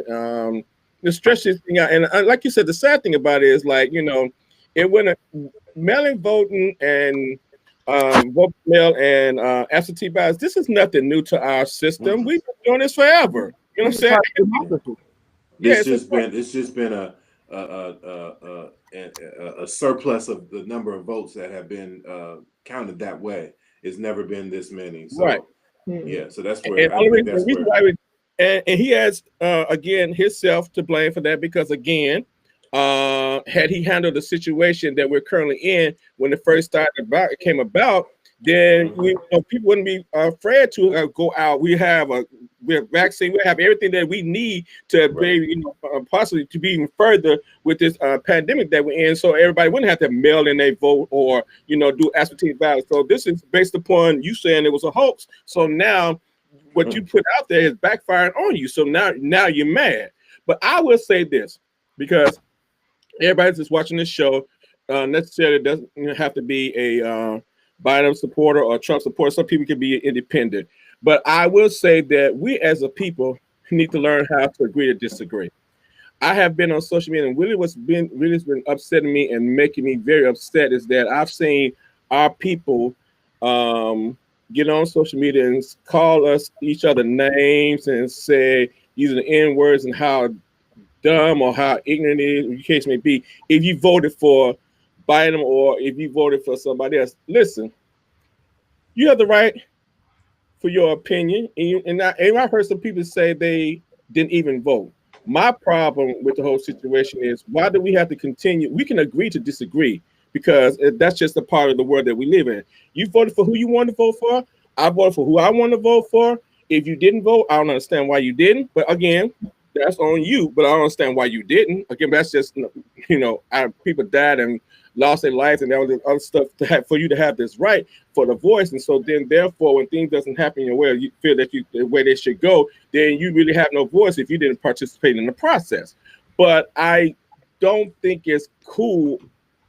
[SPEAKER 2] stretch this thing out. And like you said, the sad thing about it is, it went mail-in voting and vote mail and absentee ballots. This is nothing new to our system. We've been doing this forever. You know what I'm saying?
[SPEAKER 6] It's just been a surplus of the number of votes that have been counted that way. It's never been this many. So,
[SPEAKER 2] right.
[SPEAKER 6] Yeah. So that's where I think that's where.
[SPEAKER 2] And he has again himself to blame for that, because again, had he handled the situation that we're currently in when it first came about, then people wouldn't be afraid to go out. We have vaccine. We have everything that we need to be possibly to be even further with this pandemic that we're in. So everybody wouldn't have to mail in a vote or do absentee ballots. So this is based upon you saying it was a hoax. So now what you put out there is backfiring on you. So now you're mad. But I will say this, because everybody that's watching this show necessarily doesn't have to be a Biden supporter or Trump supporter. Some people can be independent. But I will say that we as a people need to learn how to agree to disagree. I have been on social media, and really what's been upsetting me and making me very upset is that I've seen our people get on social media and call each other names and say using the N-words and how dumb or how ignorant it is, the case may be, if you voted for Biden or if you voted for somebody else. Listen, you have the right for your opinion, and I heard some people say they didn't even vote. My problem with the whole situation is, why do we have to continue? We can agree to disagree, because that's just a part of the world that we live in. You voted for who you wanted to vote for. I voted for who I want to vote for. If you didn't vote, I don't understand why you didn't. But again, that's on you. But I don't understand why you didn't. Again, that's just, people died and lost their lives and all this other stuff for you to have this right for the voice. And so then, therefore, when things doesn't happen your way, you feel that the way they should go, then you really have no voice if you didn't participate in the process. But I don't think it's cool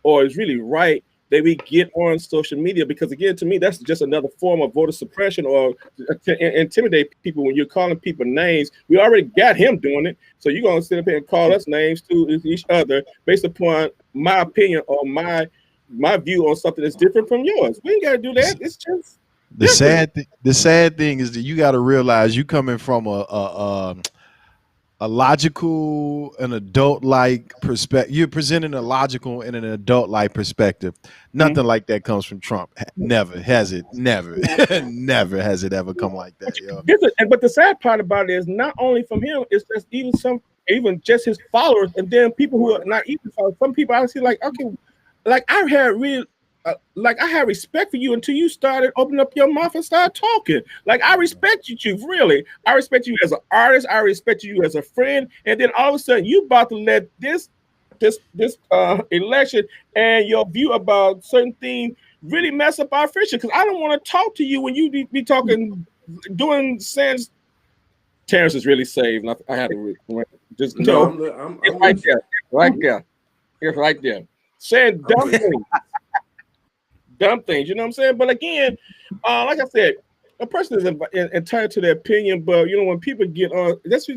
[SPEAKER 2] or it's really right that we get on social media, because again, to me, that's just another form of voter suppression or to intimidate people. When you're calling people names, we already got him doing it, so you're gonna sit up here and call us names to each other based upon my opinion or my view on something that's different from yours. We ain't gotta do that. It's just
[SPEAKER 4] the sad thing is that you got to realize you coming from a logical and adult-like perspective. You're presenting a logical and an adult-like perspective. Nothing like that comes from Trump. Never has it. Never, never has it ever come like that. Yo.
[SPEAKER 2] But the sad part about it is not only from him. It's just even just his followers, and then people who are not even followers. Some people I see like, okay, like I had respect for you until you started opening up your mouth and started talking. Like, I respect you, really. I respect you as an artist. I respect you as a friend. And then all of a sudden, you about to let this election and your view about certain things really mess up our friendship. Because I don't want to talk to you when you be talking, doing sense. Terrence is really saved. I had to just I'm right there, it's right there. Saying dumb things, you know what I'm saying? But again, like I said, a person is entitled to their opinion. But when people get on, just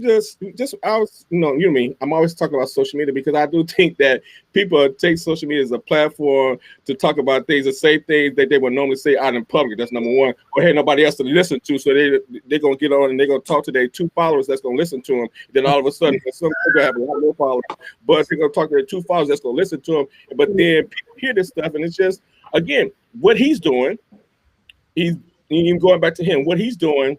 [SPEAKER 2] I was, you know what I mean. I'm always talking about social media because I do think that people take social media as a platform to talk about things and say things that they would normally say out in public. That's number one. Or hey, nobody else to listen to, so they're gonna get on and they're gonna talk to their 2 followers that's gonna listen to them. Then all of a sudden, some people have a lot more followers, but they're gonna talk to their 2 followers that's gonna listen to them. But then people hear this stuff, and it's just, again, what he's doing. Even going back to him, what he's doing,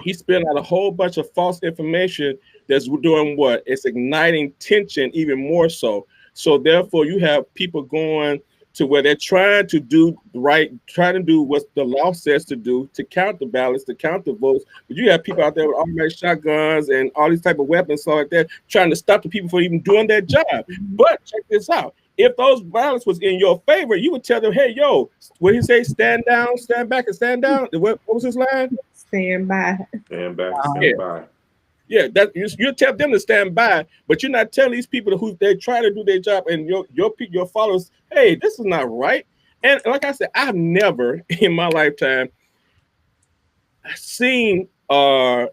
[SPEAKER 2] he's spilling out a whole bunch of false information that's doing what? It's igniting tension even more so. So therefore, you have people going to where they're trying to do right, trying to do what the law says to do, to count the ballots, to count the votes. But you have people out there with automatic shotguns and all these type of weapons, so like that, trying to stop the people from even doing their job. But check this out. If those ballots was in your favor, you would tell them, hey, yo, what did he say? Stand down, stand back, and stand down. What was his line?
[SPEAKER 5] Stand by.
[SPEAKER 6] Stand back, stand by.
[SPEAKER 2] Yeah, that you tell them to stand by, but you're not telling these people who they try to do their job and your followers, hey, this is not right. And like I said, I've never in my lifetime seen a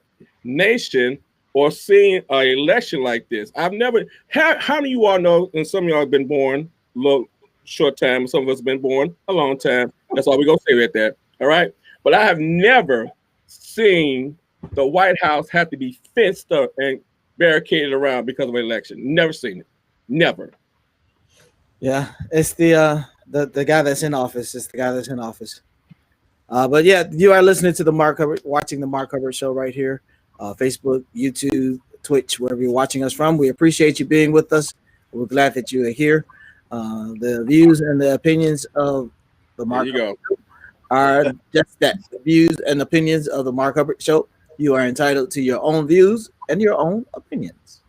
[SPEAKER 2] nation or seen an election like this. I've never. How many of you all know? And some of y'all have been born a little short time. Some of us have been born a long time. That's all we're gonna say right there. All right. But I have never seen the White House have to be fenced up and barricaded around because of an election. Never seen it. Never.
[SPEAKER 3] Yeah, it's the guy that's in office. It's the guy that's in office. But yeah, you are listening to watching the Mark Hubbard Show right here. Facebook, YouTube, Twitch, wherever you're watching us from. We appreciate you being with us. We're glad that you are here. The views and the opinions of the Mark Hubbard Show are just that, the views and opinions of the Mark Hubbard Show. You are entitled to your own views and your own opinions.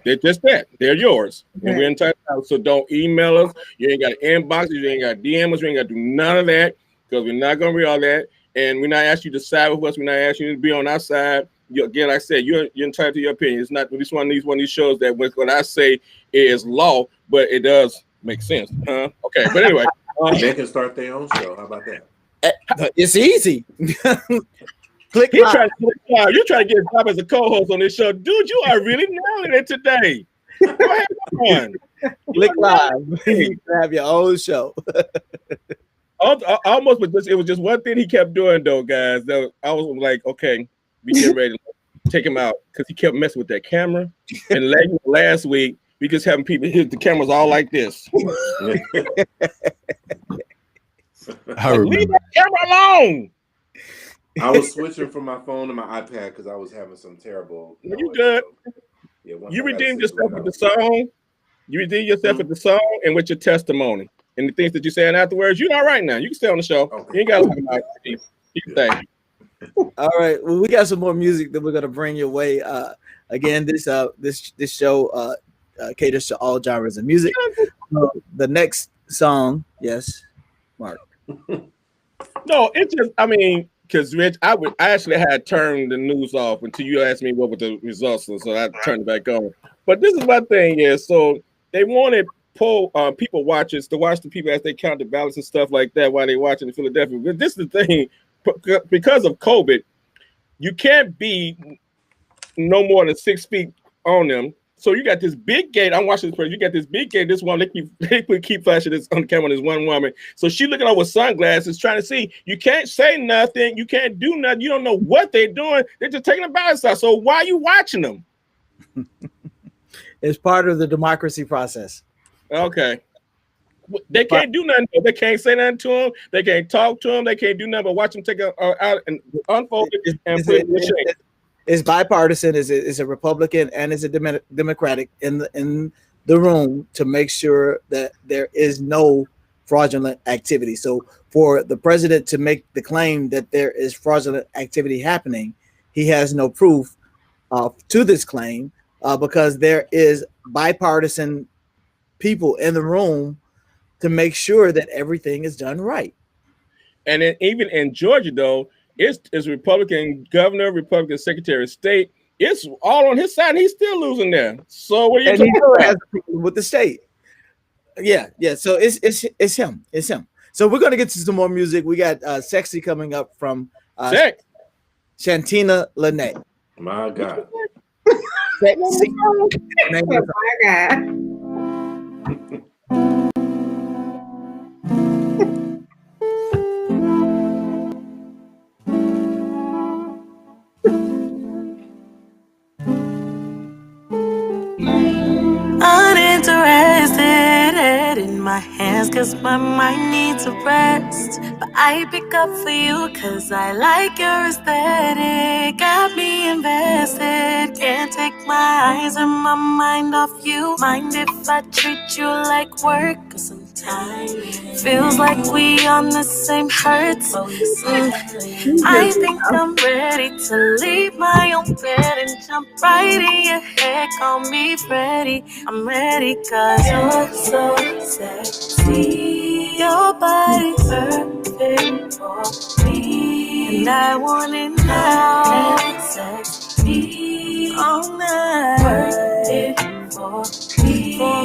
[SPEAKER 2] They're just that. They're yours. And we're entitled. So don't email us. You ain't got to inbox us. You ain't got to DM us. You ain't got to do none of that, because we're not going to read all that. And we're not asking you to side with us. We're not asking you to be on our side. Again, like I said, you're entitled to your opinion. It's not this one of these shows that what I say is law, but it does make sense. Huh? Okay, but anyway.
[SPEAKER 6] They can start their own show. How about that?
[SPEAKER 3] It's easy. Click
[SPEAKER 2] You're trying to get a job as a co-host on this show. Dude, you are really nailing it today. Go ahead, on.
[SPEAKER 3] Click live. You can have your own show.
[SPEAKER 2] Almost, but it was just one thing he kept doing, though, guys. I was like, okay, we get ready to take him out, because he kept messing with that camera. And last week, we just having people hit the cameras all like this.
[SPEAKER 4] I remember.
[SPEAKER 2] Leave that camera alone.
[SPEAKER 6] I was switching from my phone to my iPad because I was having some terrible.
[SPEAKER 2] You good?
[SPEAKER 6] So, yeah,
[SPEAKER 2] You redeemed yourself with the song. You redeemed yourself with the song and with your testimony and the things that you said afterwards. You're all right now. You can stay on the show.
[SPEAKER 6] Okay.
[SPEAKER 2] You ain't got to talk about it. You can stay.
[SPEAKER 3] All right. Well, we got some more music that we're gonna bring your way. Again, this show caters to all genres of music. The next song, yes, Mark.
[SPEAKER 2] No, it's just, I mean, because Rich, I actually had turned the news off until you asked me what were the results, so I turned it back on. But this is my thing is, so they wanted people watchers to watch the people as they count the ballots and stuff like that while they're watching in Philadelphia. But this is the thing, because of COVID, you can't be no more than 6 feet on them. So you got this big gate. I'm watching this person. You got this big gate. This one, they keep flashing this on the camera. This one woman. So she looking over with sunglasses, trying to see. You can't say nothing. You can't do nothing. You don't know what they're doing. They're just taking the ballots out. So why are you watching them?
[SPEAKER 3] It's part of the democracy process.
[SPEAKER 2] Okay. They can't do nothing. They can't say nothing to them. They can't talk to them. They can't do nothing but watch them take it out and unfold it and put it in the shape.
[SPEAKER 3] It's bipartisan. It's a Republican and it's a Democratic in the room to make sure that there is no fraudulent activity. So for the president to make the claim that there is fraudulent activity happening, he has no proof to this claim because there is bipartisan people in the room to make sure that everything is done right.
[SPEAKER 2] And then even in Georgia, though, it's Republican governor, Republican secretary of state. It's all on his side. He's still losing there. So what are you talking about?
[SPEAKER 3] With the state? Yeah. So it's him. It's him. So we're gonna get to some more music. We got "Sexy" coming up from Shantina Lene.
[SPEAKER 6] My God.
[SPEAKER 3] Sexy.
[SPEAKER 5] My God.
[SPEAKER 10] Uninterested in my hands cause my mind needs a rest. But I pick up for you cause I like your aesthetic. Got me invested. Can't take my eyes or my mind off you. Mind if I treat you like work? Cause sometimes feels like we on the same hurts. I think I'm ready to leave my own bed and jump right in your head. Call me Freddy. I'm ready cause you're so sexy. Your body perfect for me. And I want it now. Sexy all night. Work it for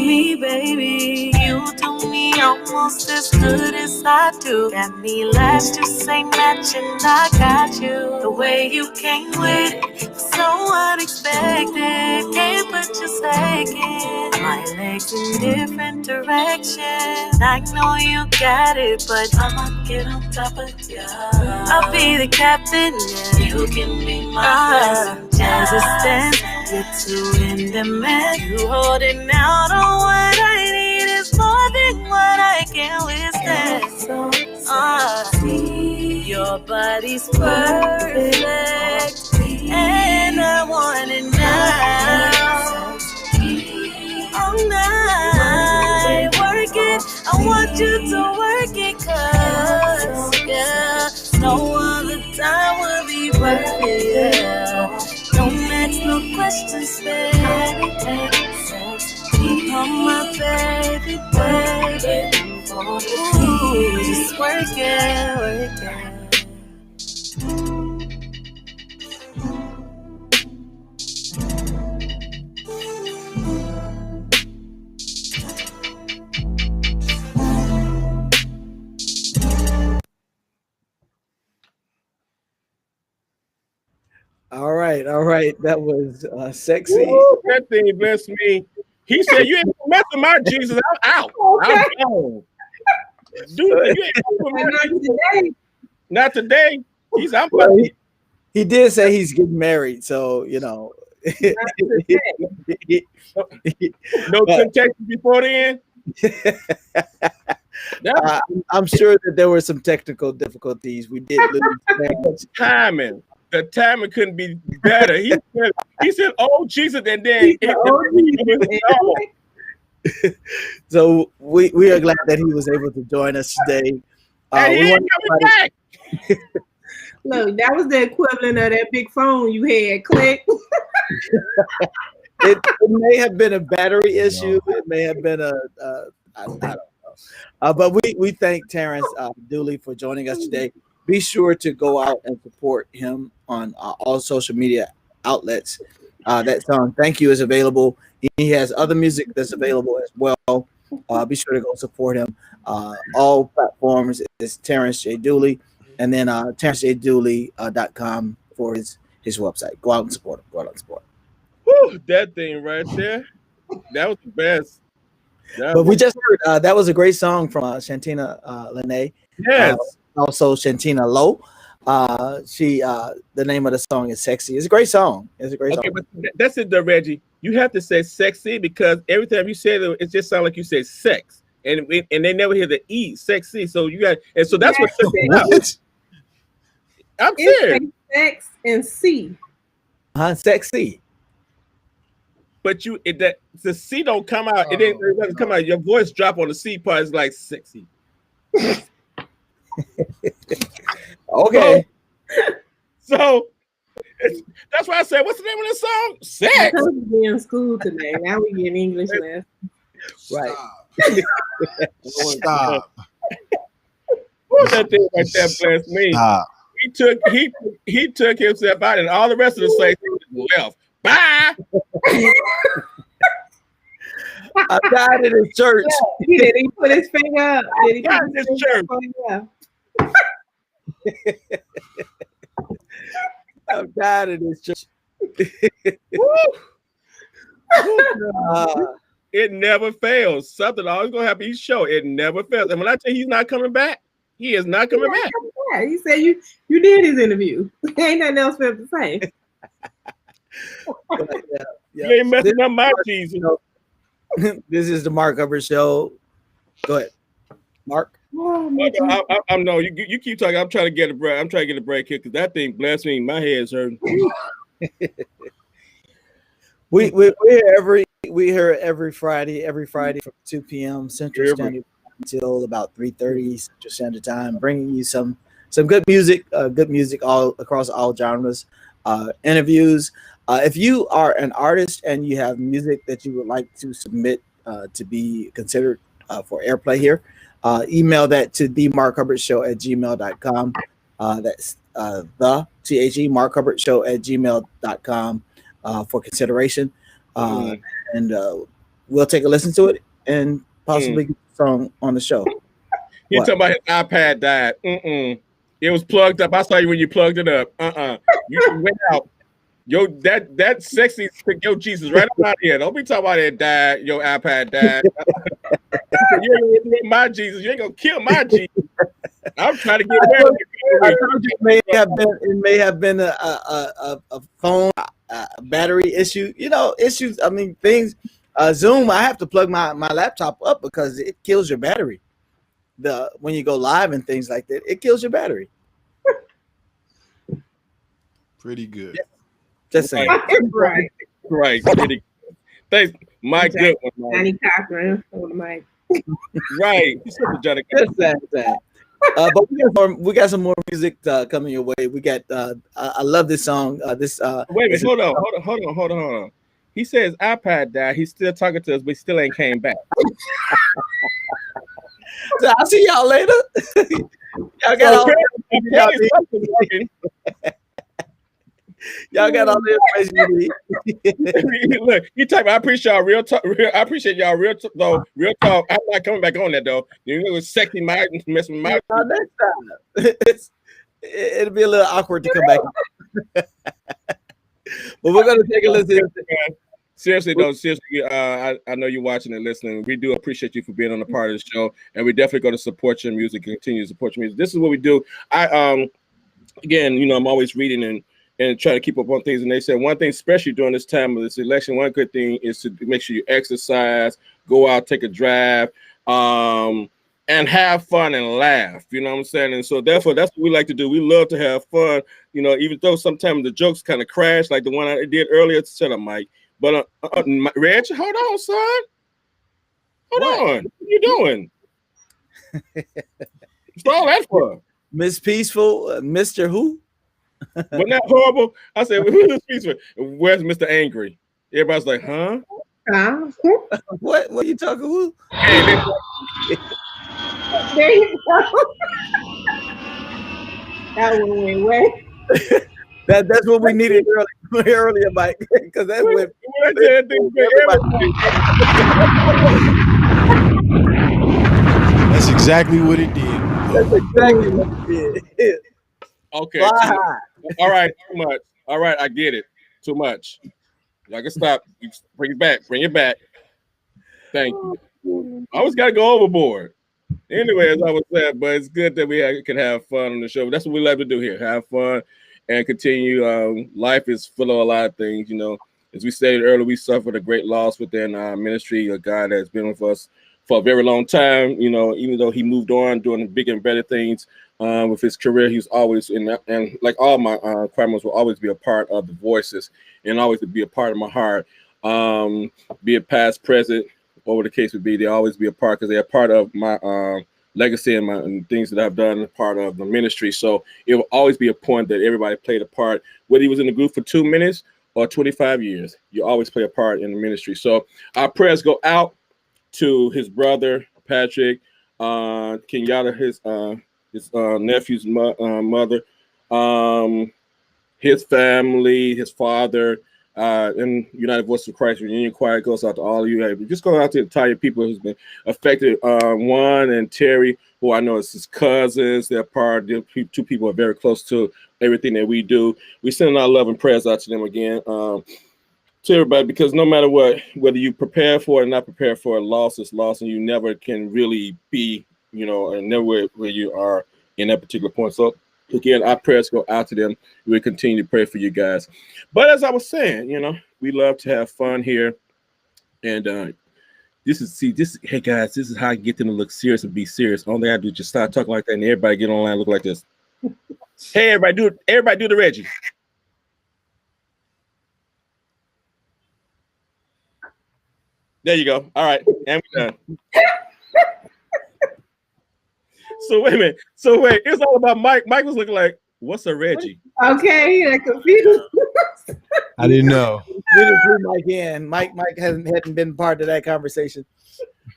[SPEAKER 10] me, baby. You do me almost as good as I do. Got me last, just ain't matching. I got you. The way you came with it, so unexpected. Can't put your second. My legs in different directions. I know you got it, but I'ma get on top of you. I'll be the captain, yeah. You can be my resistance. You're too intimate. You holding out on what I need is more than what I can withstand. Your body's perfect, and I want it now. All night, work it. I want you to work it, cause yeah, no other time will be worth it. Yeah. Don't ask no questions, baby. Oh my baby, baby. Ooh, just work it, work it.
[SPEAKER 3] All right. That was sexy.
[SPEAKER 2] Ooh, that thing blessed me. He said, "You ain't messing my Jesus. I'm out.
[SPEAKER 5] Okay.
[SPEAKER 2] I'm gone." Dude, you ain't messing my Jesus. Not today. I'm
[SPEAKER 3] well, he did say he's getting married, so you know.
[SPEAKER 2] No temptation before then.
[SPEAKER 3] I'm sure that there were some technical difficulties. We did lose
[SPEAKER 2] timing. The timing couldn't be better. He said, "Oh Jesus," and then
[SPEAKER 3] so we are glad that he was able to join us today.
[SPEAKER 2] And he ain't coming back.
[SPEAKER 5] Look, that was the equivalent of that big phone you had. Click.
[SPEAKER 3] It may have been a battery issue. It may have been I don't know. But we thank Terrence Dooley for joining us today. Be sure to go out and support him on all social media outlets. That song "Thank You" is available. He has other music that's available as well. Be sure to go support him. All platforms is Terrence J. Dooley, and then TerrenceJDooley.com for his website. Go out and support him. Go out and support him.
[SPEAKER 2] Whew, that thing right there, that was the best.
[SPEAKER 3] But we just heard that was a great song from Shantina Lene.
[SPEAKER 2] Yes.
[SPEAKER 3] Also Shantina Lowe. She the name of the song is "Sexy." It's a great song. It's a great song.
[SPEAKER 2] But that's it though, Reggie. You have to say "sexy" because every time you say it, it just sounds like you say "sex," and they never hear the E, "sexy." So you got, and so that's what. I'm serious.
[SPEAKER 5] Sex and C.
[SPEAKER 3] Sexy.
[SPEAKER 2] But the C don't come out. It doesn't come out. Your voice drop on the C part. It's like sexy.
[SPEAKER 3] Okay.
[SPEAKER 2] So that's why I said, what's the name of this song? Sex.
[SPEAKER 5] We in school today. Now we get English lessons.
[SPEAKER 3] Right.
[SPEAKER 4] Stop.
[SPEAKER 2] What's that thing right there? Bless me.
[SPEAKER 4] Stop.
[SPEAKER 2] He took himself out, and all the rest of the slaves left. Bye.
[SPEAKER 3] I died in his church.
[SPEAKER 5] Yeah, did he put his finger up? Did he
[SPEAKER 2] died in his church?
[SPEAKER 3] I died in his church.
[SPEAKER 2] It never fails. Something always gonna happen. He's sure it never fails. And when I tell you he's not coming back, he is not coming back.
[SPEAKER 5] Yeah, he said you did his interview. Ain't nothing else for him to say.
[SPEAKER 2] You ain't messing up my Jesus.
[SPEAKER 3] This is the Mark Hubbard Show. Go ahead, Mark.
[SPEAKER 2] I know you keep talking. I'm trying to get a break. I'm trying to get a break here because that thing bless me. My head's hurting.
[SPEAKER 3] we hear every Friday from 2 p.m. Central Standard until about 3:30 Central Standard Time, bringing you some good music all across all genres, interviews. If you are an artist and you have music that you would like to submit to be considered for airplay here, email that to themarkhubbardshow@gmail.com. That's the THE Mark Hubbard Show@gmail.com for consideration. And we'll take a listen to it and possibly get a song on the show.
[SPEAKER 2] He talking about his iPad died. It was plugged up. I saw you when you plugged it up. You went out. Yo, that sexy stick, yo, Jesus, right out here. Don't be talking about it died. Your iPad died. You ain't gonna get my Jesus. You ain't gonna kill my Jesus. I'm trying to get away with it.
[SPEAKER 3] It may have been a phone battery issue. You know, issues. I mean, things. Zoom. I have to plug my laptop up because it kills your battery. When you go live and things like that, it kills your battery.
[SPEAKER 4] Pretty good.
[SPEAKER 3] Yeah. Just saying.
[SPEAKER 5] Right.
[SPEAKER 2] Pretty good. Thanks, my good one.
[SPEAKER 5] Johnny Cochran on the mic.
[SPEAKER 2] Right. Johnny
[SPEAKER 3] Cochran. But we got some more music coming your way. We got. I love this song. Wait
[SPEAKER 2] a minute. Hold on. He says iPad died. He's still talking to us, but he still ain't came back.
[SPEAKER 3] So I'll see y'all later. Y'all got all y'all got all the information you need.
[SPEAKER 2] Look, you type. I appreciate y'all real talk. I appreciate y'all real talk. I'm not coming back on that though. You know, it was sexy mind messing with my.
[SPEAKER 3] Next time, it'll be a little awkward to come back. But we're gonna take a listen.
[SPEAKER 2] Seriously, I know you're watching and listening. We do appreciate you for being on the part of the show, and we're definitely going to support your music, continue to support your music. This is what we do. Again, you know, I'm always reading and trying to keep up on things. And they said one thing, especially during this time of this election, one good thing is to make sure you exercise, go out, take a drive. and have fun and laugh. You know what I'm saying? And so therefore, that's what we like to do. We love to have fun. You know, even though sometimes the jokes kind of crash, like the one I did earlier. Shut up, Mike. But Reg, hold on, son. Hold on. What are you doing? What's all that for?
[SPEAKER 3] Miss Peaceful, Mr. Who?
[SPEAKER 2] Wasn't that horrible? I said, who's this Peaceful? Where's Mr. Angry? Everybody's like, huh?
[SPEAKER 3] What are you talking who?
[SPEAKER 5] There you go. That one went away.
[SPEAKER 3] That's what we needed earlier, Mike. Because that went.
[SPEAKER 4] That's exactly what it did.
[SPEAKER 3] That's exactly what it did.
[SPEAKER 2] Okay. All right. Too much. All right. I get it. Too much. Y'all can stop. Bring it back. Bring it back. Thank you. I always got to go overboard. Anyway, as I was saying, but it's good that we can have fun on the show. That's what we love to do here. Have fun and continue. Life is full of a lot of things. You know, as we stated earlier, we suffered a great loss within our ministry. A guy that's been with us for a very long time. You know, even though he moved on doing big and better things with his career, he was always in that, and like all my choir members will always be a part of the voices and always be a part of my heart. Be it past, present, whatever the case would be, they always be a part because they're a part of my legacy and things that I've done, part of the ministry. So it will always be a point that everybody played a part, whether he was in the group for 2 minutes or 25 years. You always play a part in the ministry. So our prayers go out to his brother Patrick, Kenyatta, his nephew's mother, his family, his father, and United Voices of Christ Reunion Choir. Goes out to all of you. Just go out to the entire people who's been affected. Juan and Terry, who I know is his cousins. They're part. Two people are very close to everything that we do. We send our love and prayers out to them again. To everybody, because no matter what, whether you prepare for it or not prepare for it, loss is loss, and you never can really be, you know, and never where you are in that particular point. So again, our prayers go out to them. We'll continue to pray for you guys. But as I was saying, you know, we love to have fun here. And hey guys, this is how I get them to look serious and be serious. All they gotta do is just start talking like that and everybody get online and look like this. Hey, everybody do the Reggie. There you go. All right, and we're done. So wait a minute. It's all about Mike. Mike was looking like, what's a Reggie?
[SPEAKER 5] Okay, that confused.
[SPEAKER 4] I didn't know.
[SPEAKER 3] We didn't bring Mike in. Mike hadn't been part of that conversation.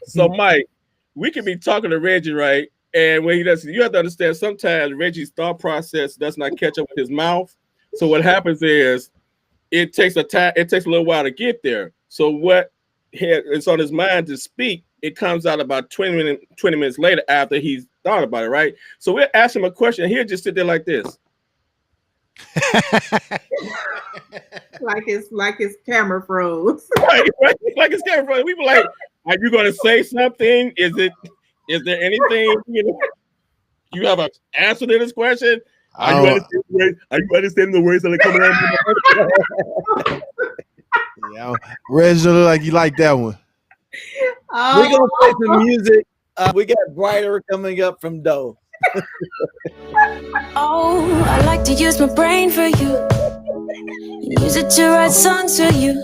[SPEAKER 2] So Mike, we can be talking to Reggie, right? And when he does, you have to understand sometimes Reggie's thought process does not catch up with his mouth. So what happens is it takes a little while to get there. So what it's on his mind to speak, it comes out about 20 minutes later after he's thought about it, right? So we'll ask him a question and he'll just sit there like this.
[SPEAKER 5] like his camera froze.
[SPEAKER 2] Right, like his camera froze. We were like, are you gonna say something? Is there anything, you know, you have an answer to this question? Are you understanding the words that are coming out?
[SPEAKER 4] Yeah, Reg look like you like that one.
[SPEAKER 3] We're gonna play some music. We got Brighter coming up from Doe.
[SPEAKER 10] Oh, I like to use my brain for you. Use it to write songs for you.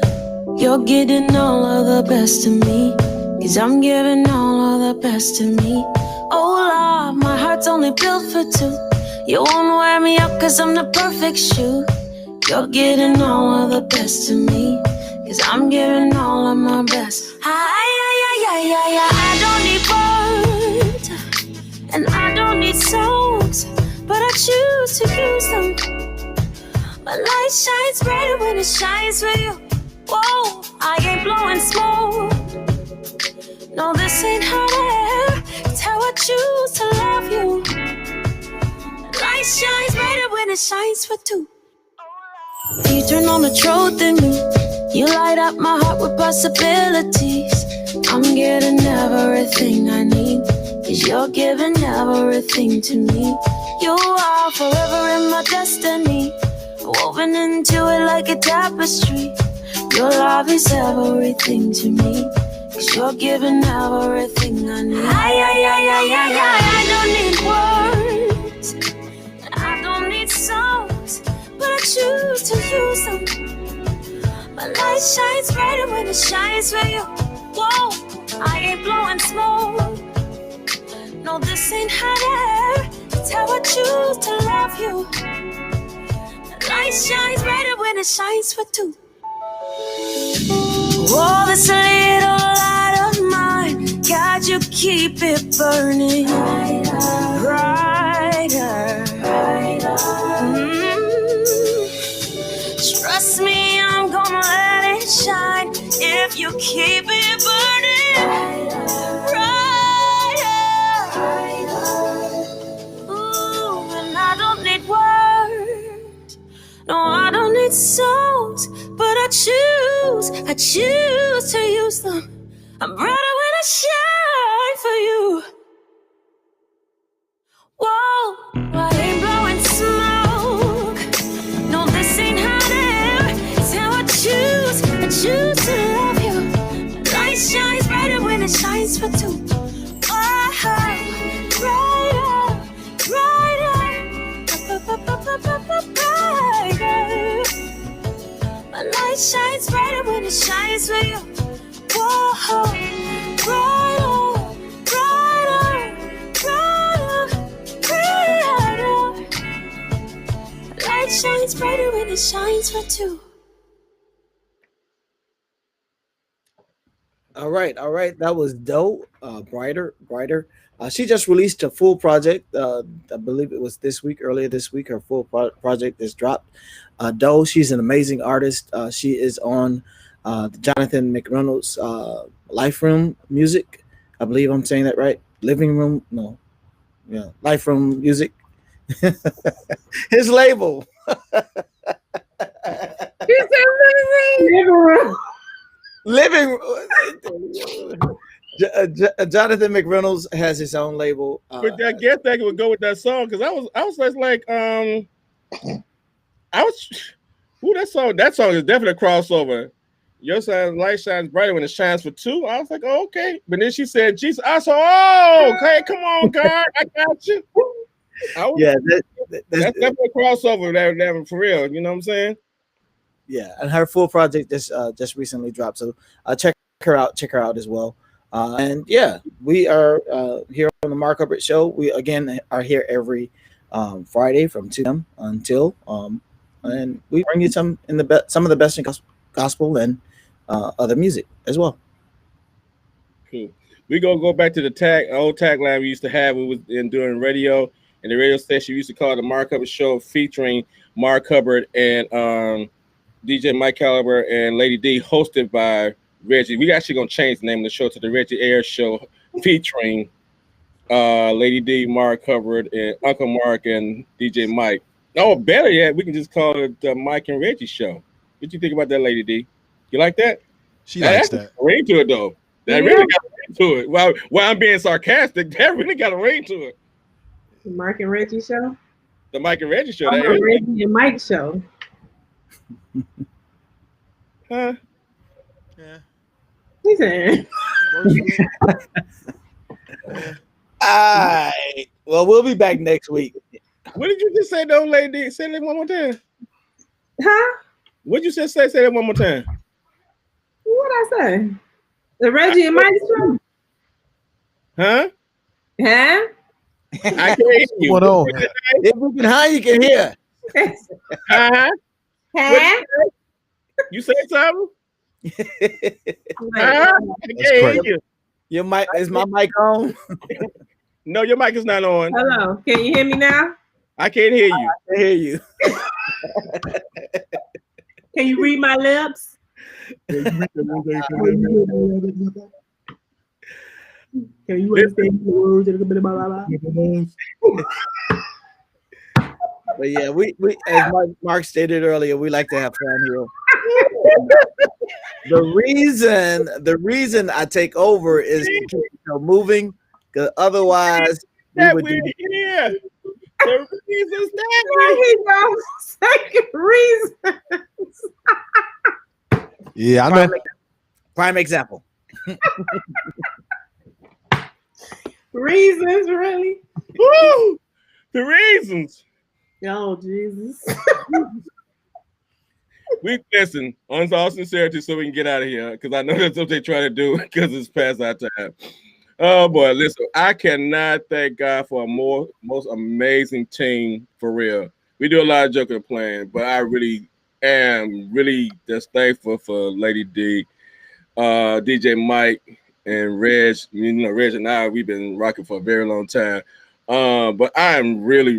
[SPEAKER 10] You're getting all of the best of me, 'cause I'm giving all of the best of me. Oh Lord, my heart's only built for two. You won't wear me out 'cause I'm the perfect shoe. You're getting all of the best of me, 'cause I'm giving all of my best. I don't need words and I don't need songs, but I choose to use them. My light shines brighter when it shines for you. Whoa, I ain't blowing smoke. No, this ain't hot air. It's how I choose to love you. Light shines brighter when it shines for two. You turn on the truth in me. You light up my heart with possibilities. I'm getting everything I need, 'cause you're giving everything to me. You are forever in my destiny, woven into it like a tapestry. Your love is everything to me, 'cause you're giving everything I need. I don't need words, I don't need songs, but I choose to use them. My light shines brighter when it shines for you. Whoa, I ain't blowing smoke. No, this ain't hot air. It's how I choose to love you. The light shines brighter when it shines for two. Oh, this little light of mine, God, you keep it burning brighter. Trust me, I'm gonna let it shine if you keep it burning brighter. Ooh, and I don't need words, no, I don't need songs, but I choose to use them. I'm brighter when I shine for you. Whoa, I ain't blowing smoke. No, this ain't hot air. It's how I choose to love you. The light shines brighter when it shines for two. Oh, brighter, brighter. My light shines brighter when it shines for you. Whoa, brighter, brighter. My light shines brighter when it shines for two.
[SPEAKER 3] All right. That was dope. Brighter. She just released a full project. I believe it was earlier this week. Her full project is dropped. Doe, she's an amazing artist. She is on the Jonathan McReynolds Life Room Music. I believe I'm saying that right. Living Room, no, yeah, Life Room Music. His label. Living. Jonathan McReynolds has his own label.
[SPEAKER 2] But I guess that would go with that song because I was just like that song is definitely a crossover. Your light shines brighter when it shines for two. I was like, oh, okay. But then she said, Jesus. I said, oh, okay, come on, God, I got you. That's definitely a crossover that for real. You know what I'm saying?
[SPEAKER 3] Yeah, and her full project just recently dropped. So check her out as well. And yeah, we are here on the Mark Hubbard Show. We again are here every Friday from 2 p.m. until and we bring you some of the best in gospel and other music as well.
[SPEAKER 2] Cool. We gonna go back to the old tagline we used to have. We was doing radio, and the radio station we used to call it the Mark Hubbard Show, featuring Mark Hubbard and DJ Mike Caliber and Lady D, hosted by Reggie. We actually gonna change the name of the show to the Reggie Air Show, featuring Lady D, Mark Hubbard, and Uncle Mark and DJ Mike. Oh, better yet, we can just call it the Mike and Reggie Show. What you think about that, Lady D? You like that?
[SPEAKER 4] She likes that.
[SPEAKER 2] Ring to it though. That really got a ring to it. While I'm being sarcastic, that really got a ring to it.
[SPEAKER 5] The Mark and Reggie Show.
[SPEAKER 2] The Mike and Reggie Show.
[SPEAKER 5] The Reggie and Mike Show.
[SPEAKER 2] Huh?
[SPEAKER 4] Yeah.
[SPEAKER 5] He said.
[SPEAKER 3] All right. Well, we'll be back next week.
[SPEAKER 2] What did you just say, though, Lady? Say that one more time.
[SPEAKER 5] Huh?
[SPEAKER 2] What you just say? Say that one more time.
[SPEAKER 5] What I say? The Reggie and Mike Show.
[SPEAKER 2] Huh?
[SPEAKER 5] Huh?
[SPEAKER 2] I can't hear you.
[SPEAKER 3] What on? If we can hear, you can hear.
[SPEAKER 2] Huh?
[SPEAKER 5] Huh?
[SPEAKER 2] You say something?
[SPEAKER 5] Huh?
[SPEAKER 2] I can't hear you.
[SPEAKER 3] Your mic is my mic on?
[SPEAKER 2] No, your mic is not on.
[SPEAKER 5] Hello. Can you hear me now?
[SPEAKER 2] I can't hear you.
[SPEAKER 3] I can hear you.
[SPEAKER 5] Can you read my lips?
[SPEAKER 11] Can you understand the words?
[SPEAKER 3] But yeah, we as Mark stated earlier, we like to have fun here. The reason I take over is to keep the show moving, because otherwise we would do.
[SPEAKER 2] The reason's that
[SPEAKER 3] reasons.
[SPEAKER 4] Yeah, I know.
[SPEAKER 3] Prime example.
[SPEAKER 5] Reasons, really?
[SPEAKER 2] Woo! The reasons.
[SPEAKER 5] Oh, Jesus.
[SPEAKER 2] We listen on all sincerity so we can get out of here because I know that's what they try to do because it's past our time. Oh boy, listen, I cannot thank God for a most amazing team for real. We do a lot of joking and playing, but I really am just thankful for Lady D, DJ Mike, and Reg. You know, Reg and I, we've been rocking for a very long time. But I am really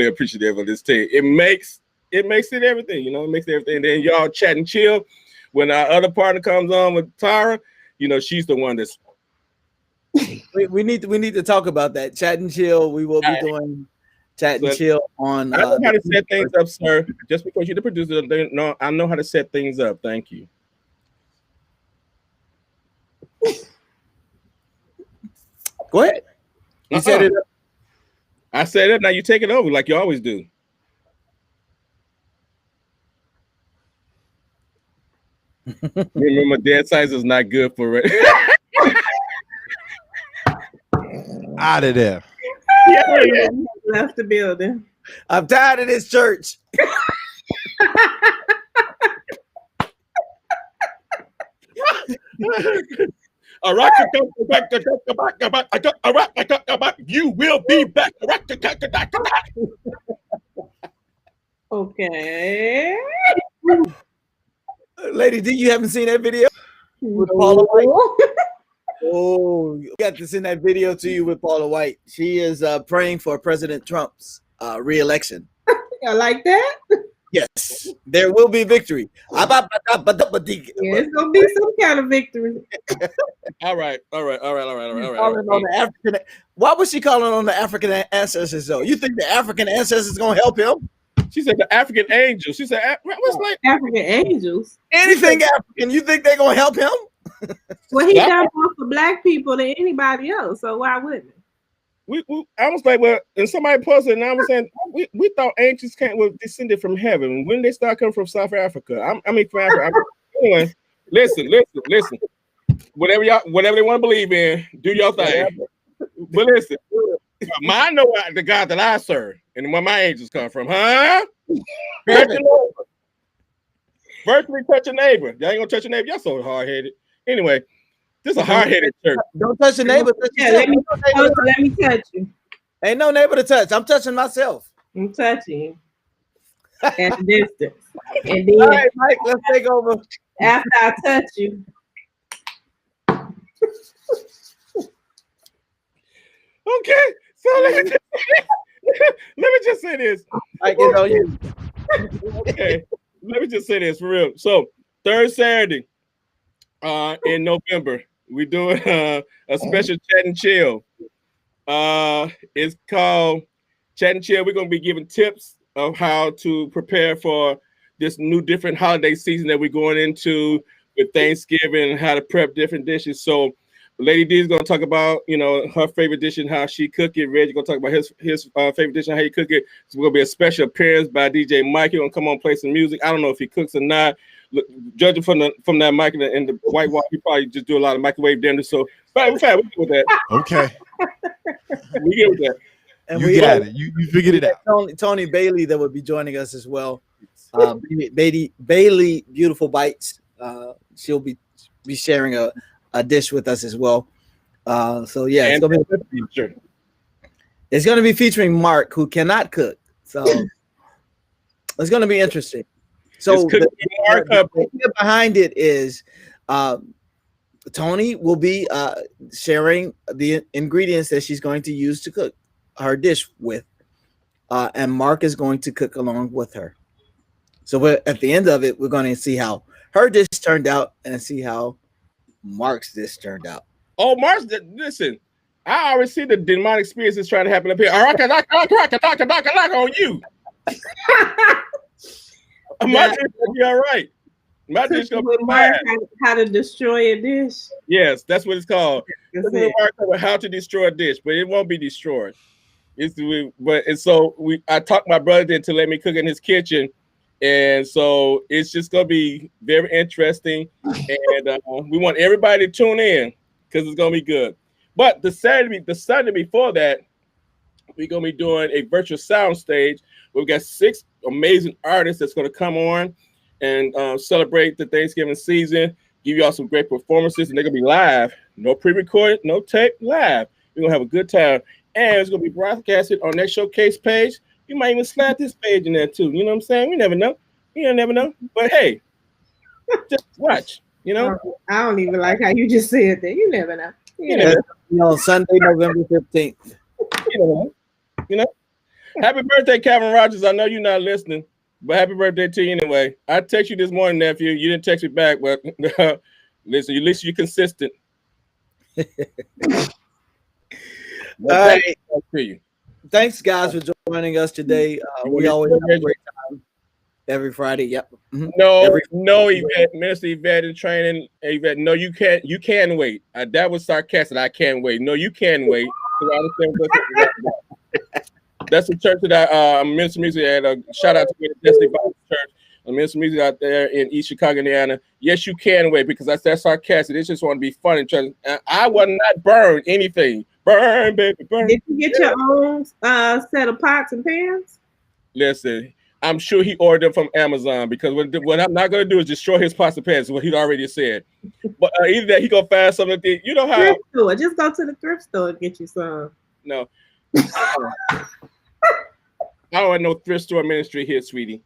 [SPEAKER 2] appreciative of this team. It makes it everything, you know, it makes everything. And then y'all chat and chill. When our other partner comes on with Tyra, you know, she's the one that's
[SPEAKER 3] we need to talk about that. Chat and chill. We will be doing chat and chill on
[SPEAKER 2] I know how to set things up, sir. Just because you're the producer, no, I know how to set things up. Thank you.
[SPEAKER 3] Go ahead. You set it up.
[SPEAKER 2] I said it. Now you take it over like you always do. Remember, dead size is not good for it.
[SPEAKER 4] Out of there.
[SPEAKER 5] Yeah. Left the building.
[SPEAKER 3] I'm tired of this church.
[SPEAKER 2] You will be back.
[SPEAKER 5] Okay.
[SPEAKER 3] Lady D, you haven't seen that video with Paula White? Oh, you got to send that video to you with Paula White. She is praying for President Trump's re-election.
[SPEAKER 5] I like that.
[SPEAKER 3] Yes, there will be victory.
[SPEAKER 5] Yeah, it's gonna be some kind of victory.
[SPEAKER 2] All right.
[SPEAKER 3] On the African, why was she calling on the African ancestors though? You think the African ancestors gonna help him?
[SPEAKER 2] She said the African angels. She said, what's like
[SPEAKER 5] African angels?
[SPEAKER 3] Anything African, you think they're gonna help him?
[SPEAKER 5] Well, he done more for black people than anybody else, so why wouldn't
[SPEAKER 2] we I was like, well, and somebody posted, and I was saying, we thought angels were descended from heaven. When they start coming from South Africa, I mean from Africa. Anyway, listen. Whatever they want to believe in, do your thing. But listen, I know the God that I serve, and where my angels come from, huh? Virtually touch a neighbor. Y'all ain't gonna touch a neighbor. Y'all so hard headed. Anyway, this is a hard headed church.
[SPEAKER 3] Don't touch your neighbor.
[SPEAKER 5] let me touch you.
[SPEAKER 3] Ain't no neighbor to touch. I'm touching myself.
[SPEAKER 5] I'm touching you at a distance. And then,
[SPEAKER 3] all right, Mike, let's take over.
[SPEAKER 5] After I touch you.
[SPEAKER 2] Okay, so let me just say this.
[SPEAKER 3] I get on you.
[SPEAKER 2] Okay, let me just say this for real. So third Saturday in November, we're doing a special chat and chill. It's called Chat and Chill. We're gonna be giving tips of how to prepare for this new different holiday season that we're going into with Thanksgiving and how to prep different dishes. So Lady D is going to talk about, you know, her favorite dish and how she cook it. Reg's going to talk about his favorite dish and how he cook it. It's going to be a special appearance by DJ Mike. He's going to come on play some music. I don't know if he cooks or not. Look, judging from that mic and the white wall, he probably just do a lot of microwave dinners. So, but we're fine. We get with that.
[SPEAKER 4] Okay.
[SPEAKER 2] We get with that.
[SPEAKER 3] And
[SPEAKER 4] you got it. You figured it out.
[SPEAKER 3] Tony Bailey that would be joining us as well. Bailey Beautiful Bites. She'll be sharing a dish with us as well. So yeah, it's gonna be featuring Mark, who cannot cook. So it's gonna be interesting. So the idea behind it is Tony will be sharing the ingredients that she's going to use to cook her dish with, and Mark is going to cook along with her. So at the end of it, we're going to see how her dish turned out and see how Mark's dish turned out.
[SPEAKER 2] Oh, Mark's, listen, I already see the demonic spirits is trying to happen up here. I on you. My dish will be all right. My dish gonna be bad.
[SPEAKER 5] How to destroy a dish.
[SPEAKER 2] Yes, that's what it's called. How to destroy a dish, but it won't be destroyed. I talked my brother into let me cook in his kitchen, And so it's just gonna be very interesting, and we want everybody to tune in because it's gonna be good. But the Sunday before that, we're gonna be doing a virtual sound stage. We've got 6 amazing artists that's gonna come on and celebrate the Thanksgiving season, give y'all some great performances, and they're gonna be live, no pre-recorded, no tape, live. We're gonna have a good time, and it's gonna be broadcasted on that showcase page. You might even slap this page in there too. You know what I'm saying? We never know. You never know. But hey, just watch. You know.
[SPEAKER 5] I don't even like how you just said that. You never know.
[SPEAKER 3] Sunday, November 15th.
[SPEAKER 2] You know. Happy birthday, Calvin Rogers. I know you're not listening, but happy birthday to you anyway. I text you this morning, nephew. You didn't text me back, but listen, at least you're consistent.
[SPEAKER 3] All right.
[SPEAKER 2] To you.
[SPEAKER 3] Thanks, guys, for joining us today. We always have a great time every Friday. Yep. Mm-hmm.
[SPEAKER 2] No, Yvette, Minister Yvette in training. Yvette, no, you can't. You can wait. That was sarcastic. I can't wait. No, you can wait. That's the church that Minister Music at. Shout out to the Destiny Bible Church. Minister Music out there in East Chicago, Indiana. Yes, you can wait because that's sarcastic. They just want to be funny. I will not burn anything. Burn, baby, burn.
[SPEAKER 5] Did you get your own set of pots and pans?
[SPEAKER 2] Listen, I'm sure he ordered them from Amazon because what I'm not going to do is destroy his pots and pans, what he'd already said. But either that he going to find something. You know how?
[SPEAKER 5] Thrift store. Just go to the thrift store and get you some.
[SPEAKER 2] No. I don't want no thrift store ministry here, sweetie.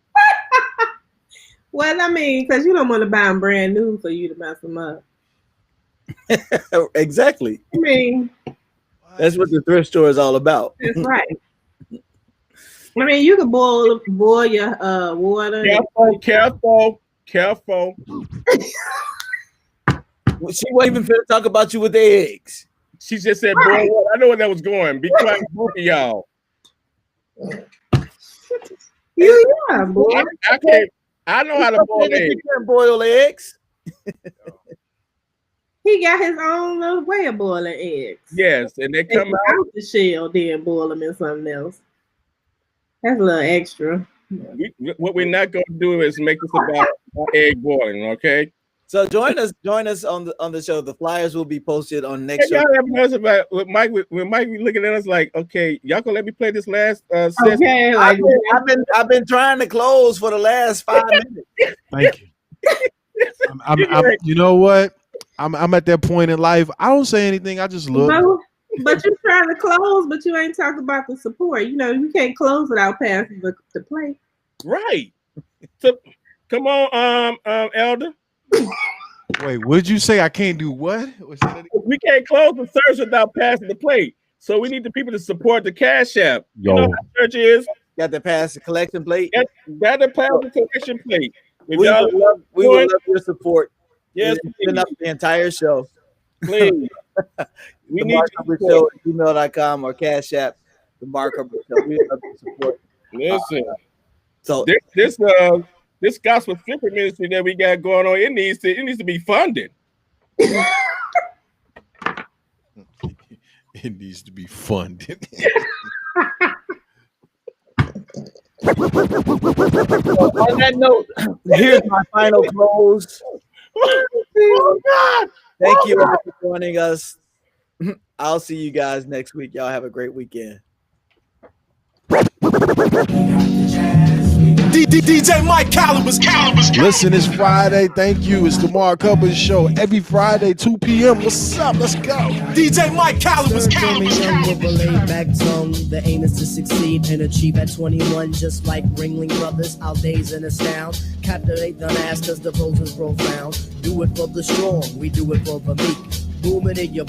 [SPEAKER 5] Well, I mean, because you don't want to buy them brand new for you to mess them up.
[SPEAKER 3] Exactly.
[SPEAKER 5] I mean,
[SPEAKER 3] that's what the thrift store is all about.
[SPEAKER 5] That's right. I mean, you can boil your water.
[SPEAKER 2] Careful.
[SPEAKER 3] She wasn't even finna talk about you with the eggs.
[SPEAKER 2] She just said, boy, I know where that was going. Be quiet, both of y'all.
[SPEAKER 5] Yeah, boy.
[SPEAKER 2] I know how to boil eggs.
[SPEAKER 3] You can't boil eggs.
[SPEAKER 5] He got his own little way of boiling eggs.
[SPEAKER 2] Yes, and they come out
[SPEAKER 5] the shell, then boil them in something else. That's a little extra.
[SPEAKER 2] What we're not going to do is make this about egg boiling, okay?
[SPEAKER 3] So join us on the show. The flyers will be posted on next show.
[SPEAKER 2] Y'all ever notice about with Mike be looking at us like, okay, y'all gonna let me play this last session?
[SPEAKER 5] Okay,
[SPEAKER 3] I've been trying to close for the last 5 minutes.
[SPEAKER 4] Thank you. I'm you know what? I'm at that point in life. I don't say anything. I just look.
[SPEAKER 5] But you're trying to close, but you ain't talking about the support. You know, you can't close without passing the plate.
[SPEAKER 2] Right. So come on, Elder.
[SPEAKER 4] Wait, what did you say? I can't do what?
[SPEAKER 2] We can't close the service without passing the plate. So we need the people to support the Cash App.
[SPEAKER 4] Yo.
[SPEAKER 2] You know how church is.
[SPEAKER 3] Got to pass the collection plate.
[SPEAKER 2] Got to pass the collection plate.
[SPEAKER 3] We would love your support.
[SPEAKER 2] Yes,
[SPEAKER 3] been up the entire show.
[SPEAKER 2] Please. We need
[SPEAKER 3] to show at gmail.com or Cash App. The Mark Hubbard Show. We love your support.
[SPEAKER 2] Listen.
[SPEAKER 3] So
[SPEAKER 2] this gospel flipper ministry that we got going on, it needs to be funded.
[SPEAKER 4] It needs to be funded.
[SPEAKER 3] On that note, here's my final close.
[SPEAKER 2] Oh God!
[SPEAKER 3] Thank you all for joining us. I'll see you guys next week. Y'all have a great weekend.
[SPEAKER 9] DJ Mike Calibers.
[SPEAKER 4] Listen, it's Friday. Thank you. It's the Mark Hubbard Show. Every Friday, 2 p.m. What's up? Let's go.
[SPEAKER 9] DJ Mike Calibers.
[SPEAKER 12] With a laid back tongue, the aim is to succeed and achieve at 21. Just like Ringling Brothers, our days in astound. Captivate the mass cause the pose is profound. Do it for the strong, we do it for the meek. Boom it in your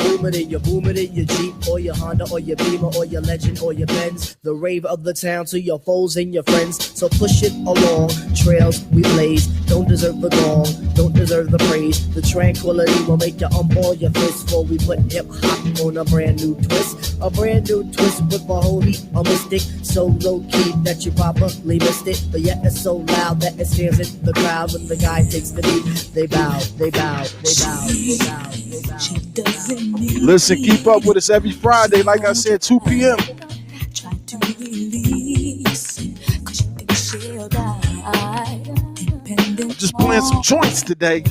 [SPEAKER 12] Jeep or your Honda or your Beamer or your Legend or your Benz. The rave of the town to your foes and your friends. So push it along. Trails we blaze. Don't deserve the gong. Don't deserve the praise. The tranquility will make you unball your fists before we put hip hop on a brand new twist. A brand new twist with a holy, a mystic. So low key that you probably missed it. But yet it's so loud that it stands in the crowd. When the guy takes the beat, they bow, they bow, they bow, they bow, they bow.
[SPEAKER 4] Listen, keep up with us every Friday, like I said, 2 p.m.
[SPEAKER 10] Try to release it, 'cause you think she'll die.
[SPEAKER 4] I'm just playing some joints today.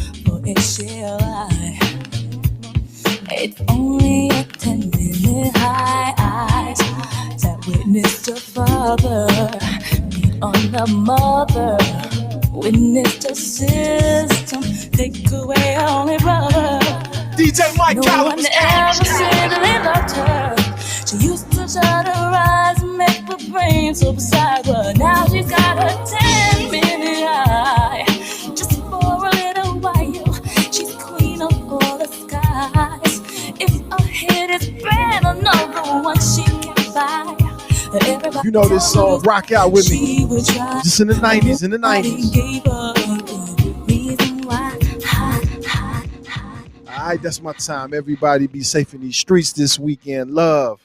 [SPEAKER 10] It's only a 10-minute high that witnessed a father beat on the mother. Witnessed a system take away her only brother.
[SPEAKER 4] DJ Mike
[SPEAKER 10] no one ever said they loved her. She used to try to rise and make the brain so beside her. Now she's got a 10-minute high just for a little while. She's queen of all the skies. If a hit is bad, another one she can buy. Everybody,
[SPEAKER 4] you know this song, Rock Out With Me. Just in the 90s, in the 90s. All right, that's my time. Everybody be safe in these streets this weekend. Love.